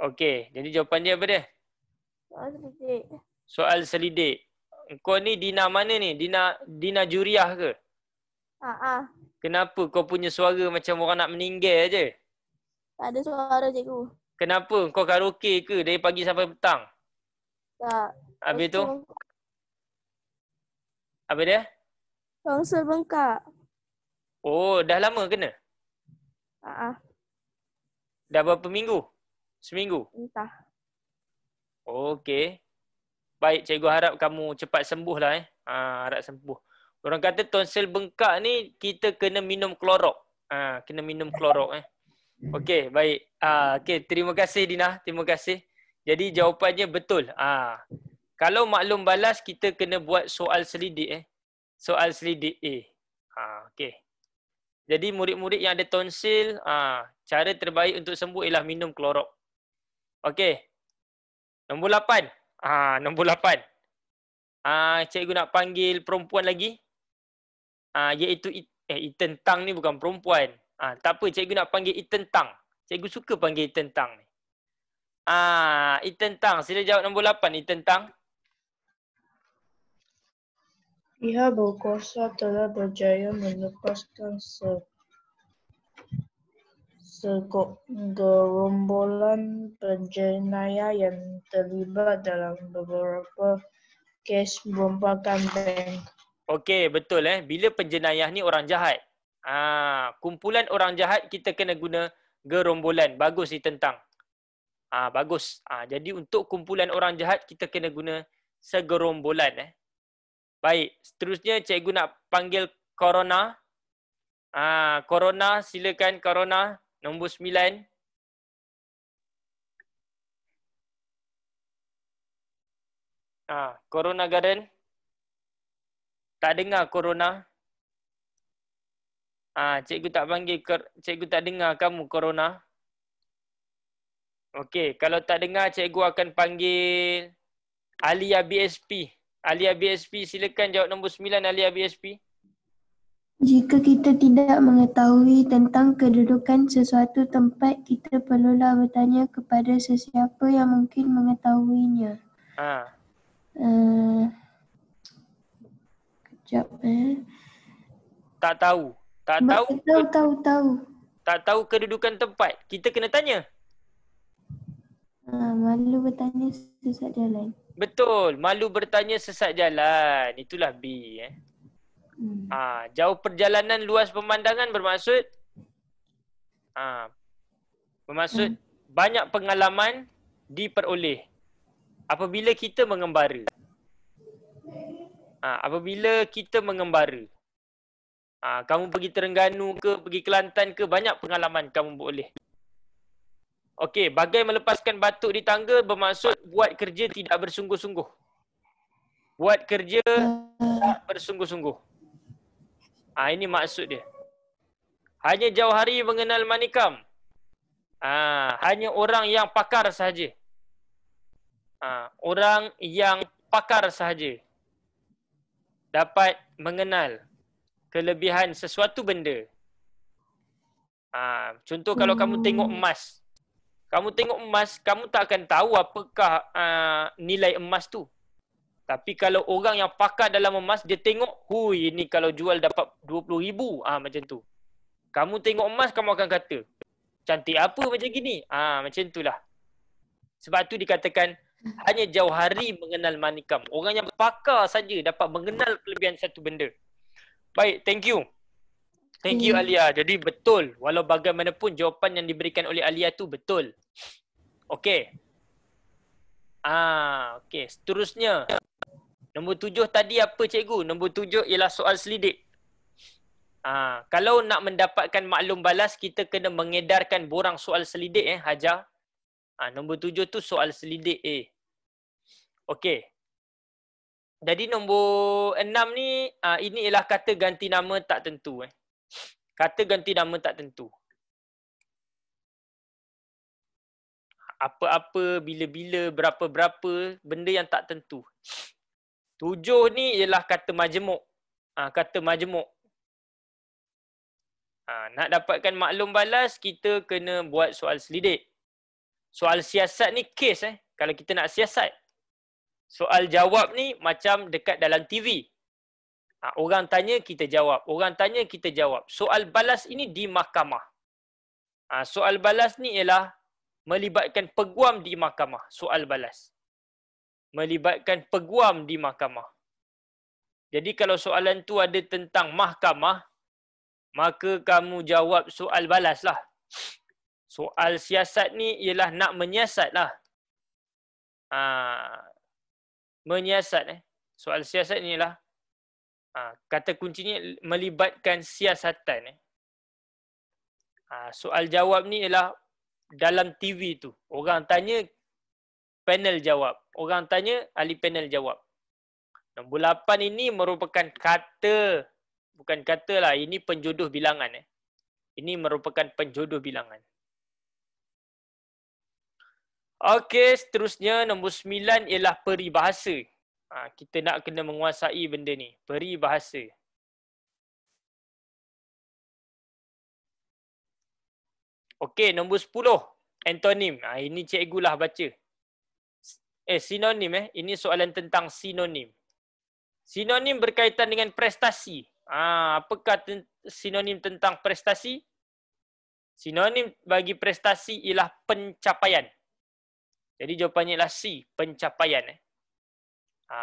Okey, jadi jawapan dia apa dia? Soal selidik. Soal selidik. Kau ni Dina mana ni? Dina Juriah ke? Kenapa kau punya suara macam orang nak meninggal je? Tak ada suara cikgu. Kenapa? Kau karaoke ke dari pagi sampai petang? Tak. Habis tu? Apa dia? Tonsel bengkak. Oh, dah lama kena? Dah berapa minggu? Seminggu? Entah. Okey. Baik, cikgu harap kamu cepat sembuh lah. Harap sembuh. Orang kata tonsel bengkak ni kita kena minum klorok. Kena minum klorok. Okey, baik. Okey, terima kasih Dina. Terima kasih. Jadi jawapannya betul. Kalau maklum balas kita kena buat soal selidik. Soal selidik A. Okey. Jadi murid-murid yang ada tonsil, cara terbaik untuk sembuh ialah minum klorok. Okey. Nombor 8. Nombor 8. Cikgu nak panggil perempuan lagi. Iaitu Ethan Tang ni bukan perempuan. Tak apa, cikgu nak panggil Ethan Tang. Cikgu suka panggil Ethan Tang ni. Ethan Tang, sila jawab nombor 8, Ethan Tang. Pihak berkuasa telah berjaya melepaskan segerombolan penjenayah yang terlibat dalam beberapa kes merompakan bank. Okey, betul Bila penjenayah ni orang jahat. Kumpulan orang jahat kita kena guna gerombolan. Bagus ditentang. Bagus. Jadi untuk kumpulan orang jahat kita kena guna segerombolan. Baik, seterusnya cikgu nak panggil Corona. Corona, silakan Corona. Nombor 9. Corona Garden. Tak dengar Corona. Cikgu tak panggil, cikgu tak dengar kamu Corona. Okey, kalau tak dengar cikgu akan panggil Alia BSP. Alia BSP, silakan jawab nombor 9 Alia BSP. Jika kita tidak mengetahui tentang kedudukan sesuatu tempat, kita perlulah bertanya kepada sesiapa yang mungkin mengetahuinya. Kejap. Tak tahu. Tak tahu kedudukan tempat. Kita kena tanya. Malu bertanya sesat jalan. Betul. Malu bertanya sesat jalan. Itulah B. Jauh perjalanan, luas pemandangan bermaksud banyak pengalaman diperoleh apabila kita mengembara. Apabila kita mengembara. Kamu pergi Terengganu ke, pergi Kelantan ke, banyak pengalaman kamu boleh. Okey, bagai melepaskan batuk di tangga bermaksud buat kerja tidak bersungguh-sungguh. Buat kerja tak bersungguh-sungguh. Ini maksud dia. Hanya jauh hari mengenal manikam. Hanya orang yang pakar sahaja. Orang yang pakar sahaja dapat mengenal kelebihan sesuatu benda. Contoh kalau kamu tengok emas. Kamu tengok emas, kamu tak akan tahu apakah nilai emas tu. Tapi kalau orang yang pakar dalam emas, dia tengok, hui, ini kalau jual dapat 20,000. Macam tu. Kamu tengok emas, kamu akan kata, cantik apa macam gini? Macam itulah. Sebab tu dikatakan, hanya jauh hari mengenal manikam. Orang yang pakar saja dapat mengenal kelebihan satu benda. Baik, thank you. Thank you Alia. Jadi betul. Walau bagaimanapun jawapan yang diberikan oleh Alia tu betul. Okey. Okey. Seterusnya. Nombor 7 tadi apa cikgu? Nombor 7 ialah soal selidik. Kalau nak mendapatkan maklum balas, kita kena mengedarkan borang soal selidik Hajar. Nombor 7 tu soal selidik Okey. Jadi nombor 6 ni, ini ialah kata ganti nama tak tentu. Kata ganti nama tak tentu. Apa-apa, bila-bila, berapa-berapa, benda yang tak tentu. 7 ni ialah kata majmuk. Kata majmuk. Nak dapatkan maklum balas, kita kena buat soal selidik. Soal siasat ni kes kalau kita nak siasat. Soal jawab ni macam dekat dalam TV. Orang tanya, kita jawab. Orang tanya, kita jawab. Soal balas ini di mahkamah. Soal balas ni ialah melibatkan peguam di mahkamah. Soal balas. Melibatkan peguam di mahkamah. Jadi kalau soalan tu ada tentang mahkamah, maka kamu jawab soal balas lah. Soal siasat ni ialah nak menyiasat lah. Menyiasat Soal siasat ni ialah kata kuncinya melibatkan siasatan. Soal jawab ni ialah dalam TV tu. Orang tanya, panel jawab. Orang tanya, ahli panel jawab. Nombor 8 ini merupakan kata. Bukan kata lah, ini penjodoh bilangan. Ini merupakan penjodoh bilangan. Okey, seterusnya nombor 9 ialah peribahasa. Kita nak kena menguasai benda ni. Peribahasa. Okey, nombor 10. Antonim. Ini cikgu lah baca. Sinonim. Ini soalan tentang sinonim. Sinonim berkaitan dengan prestasi. Apakah sinonim tentang prestasi? Sinonim bagi prestasi ialah pencapaian. Jadi jawapannya ialah C, pencapaian.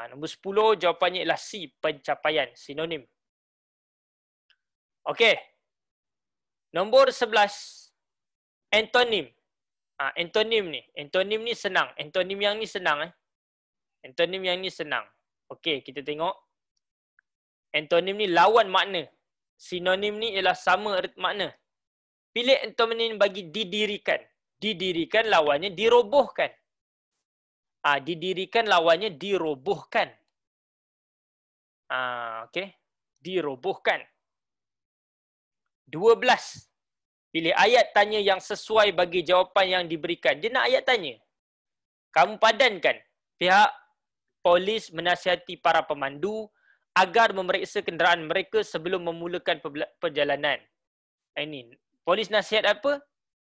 Nombor 10 jawapannya ialah C, pencapaian, sinonim. Okey. Nombor 11, antonim. Antonim ni senang. Antonim yang ni senang. Antonim yang ni senang. Okey, kita tengok. Antonim ni lawan makna. Sinonim ni ialah sama makna. Pilih antonim bagi didirikan. Didirikan lawannya dirobohkan. Didirikan lawannya dirobohkan. Okey. Dirobohkan. 12. Pilih ayat tanya yang sesuai bagi jawapan yang diberikan. Dia nak ayat tanya. Kamu padankan. Pihak polis menasihati para pemandu agar memeriksa kenderaan mereka sebelum memulakan perjalanan. Ini polis nasihat apa?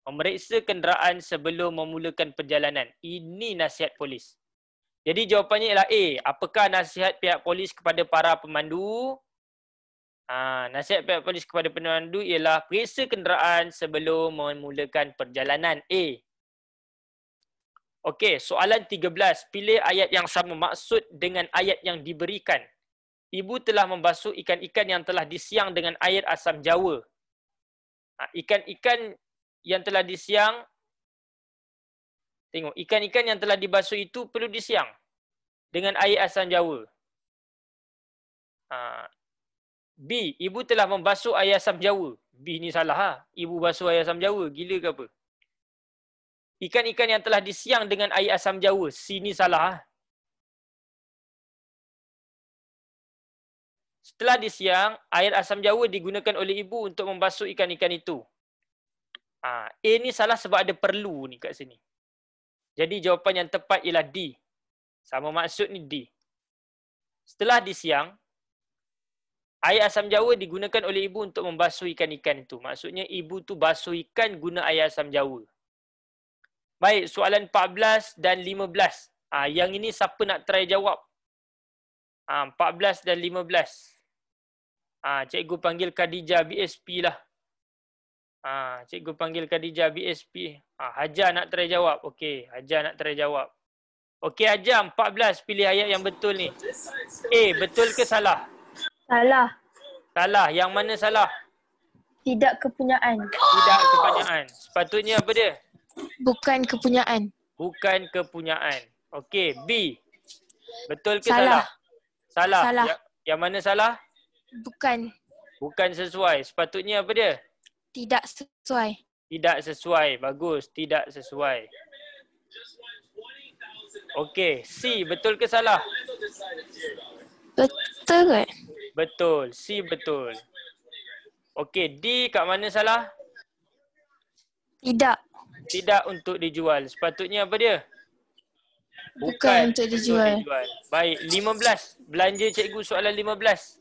Memeriksa kenderaan sebelum memulakan perjalanan. Ini nasihat polis. Jadi jawapannya ialah A. Apakah nasihat pihak polis kepada para pemandu? Nasihat pihak polis kepada pemandu ialah periksa kenderaan sebelum memulakan perjalanan. A. Okey, soalan 13. Pilih ayat yang sama maksud dengan ayat yang diberikan. Ibu telah membasuh ikan-ikan yang telah disiang dengan air asam jawa. Ikan-ikan yang telah disiang, tengok, ikan-ikan yang telah dibasuh itu perlu disiang dengan air asam jawa. B, ibu telah membasuh air asam jawa. B ni salah. Ibu basuh air asam jawa. Gila ke apa? Ikan-ikan yang telah disiang dengan air asam jawa. C ni salah. Setelah disiang, air asam jawa digunakan oleh ibu untuk membasuh ikan-ikan itu. A ni salah sebab ada perlu ni kat sini. Jadi jawapan yang tepat ialah D. Sama maksud ni D. Setelah disiang, air asam jawa digunakan oleh ibu untuk membasuh ikan-ikan itu. Maksudnya ibu tu basuh ikan guna air asam jawa. Baik, soalan 14 dan 15. Yang ini siapa nak try jawab? 14 dan 15. Cikgu panggil Khadijah BSP lah. Cikgu panggil Khadijah BSP. Hajar nak try jawab. Okey, Hajar nak try jawab. Okey, Hajar 14 pilih ayat yang betul ni. A, betul ke salah? Salah. Salah. Yang mana salah? Tidak kepunyaan. Tidak kepunyaan. Sepatutnya apa dia? Bukan kepunyaan. Bukan kepunyaan. Okey, B. Betul ke Salah. Salah. Salah. Yang mana salah? Bukan. Bukan sesuai. Sepatutnya apa dia? Tidak sesuai. Tidak sesuai. Bagus. Tidak sesuai. Okey. C. Betul ke salah? Betul ke? Betul. C betul. Okey. D kat mana salah? Tidak. Tidak untuk dijual. Sepatutnya apa dia? Bukan untuk dijual. Baik. 15. Belanja cikgu soalan 15.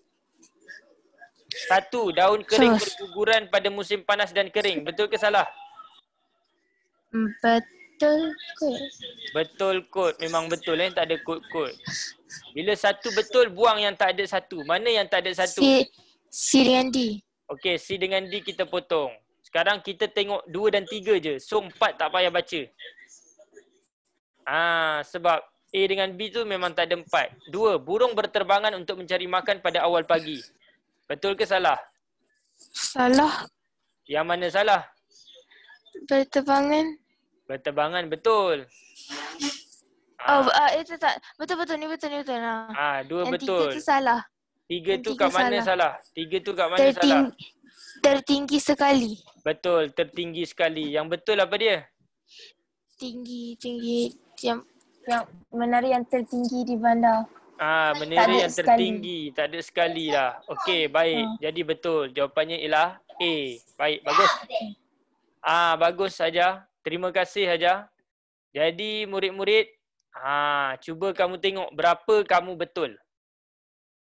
1. Daun kering berguguran pada musim panas dan kering. Betul ke salah? Betul kot. Betul kot. Memang betul tak ada kot-kot. Bila satu betul, buang yang tak ada satu. Mana yang tak ada satu? C dengan D. Okey, C dengan D kita potong. Sekarang kita tengok 2 dan 3 je. So 4 tak payah baca. Sebab A dengan B tu memang tak ada 4. 2. Burung berterbangan untuk mencari makan pada awal pagi. Betul ke salah? Salah. Yang mana salah? Berterbangan. Berterbangan betul. Itu tak. Betul-betul ni betul. 2 yang betul. 3 tu salah. 3 tu kat mana salah? 3 tu kat mana salah? Tertinggi sekali. Betul, tertinggi sekali. Yang betul apa dia? Tinggi yang menara yang tertinggi di bandar. Menara yang tertinggi. Tak ada sekali lah. Okey, baik. Jadi betul. Jawapannya ialah A. Baik, bagus. Bagus Hajar. Terima kasih Hajar. Jadi murid-murid, cuba kamu tengok berapa kamu betul.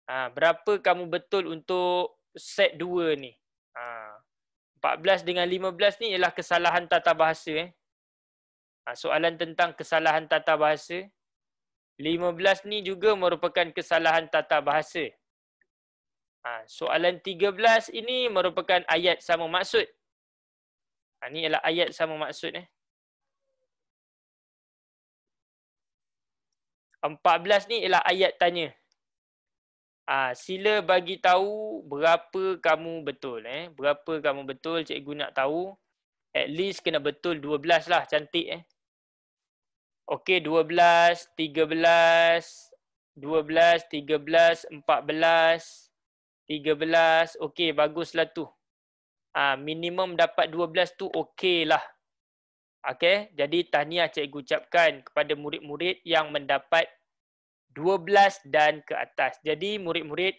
Berapa kamu betul untuk set 2 ni. 14 dengan 15 ni ialah kesalahan tata bahasa. Soalan tentang kesalahan tata bahasa. 15 ni juga merupakan kesalahan tata bahasa. Soalan 13 ini merupakan ayat sama maksud. Ini ialah ayat sama maksud. 14 ni ialah ayat tanya. Sila bagi tahu berapa kamu betul. Berapa kamu betul, cikgu nak tahu. At least kena betul 12 lah, cantik. Okey, 12, 13, 12, 13, 14, 13. Okey, baguslah tu. Minimum dapat 12 tu okey lah. Okey, jadi tahniah cikgu ucapkan kepada murid-murid yang mendapat 12 dan ke atas. Jadi murid-murid,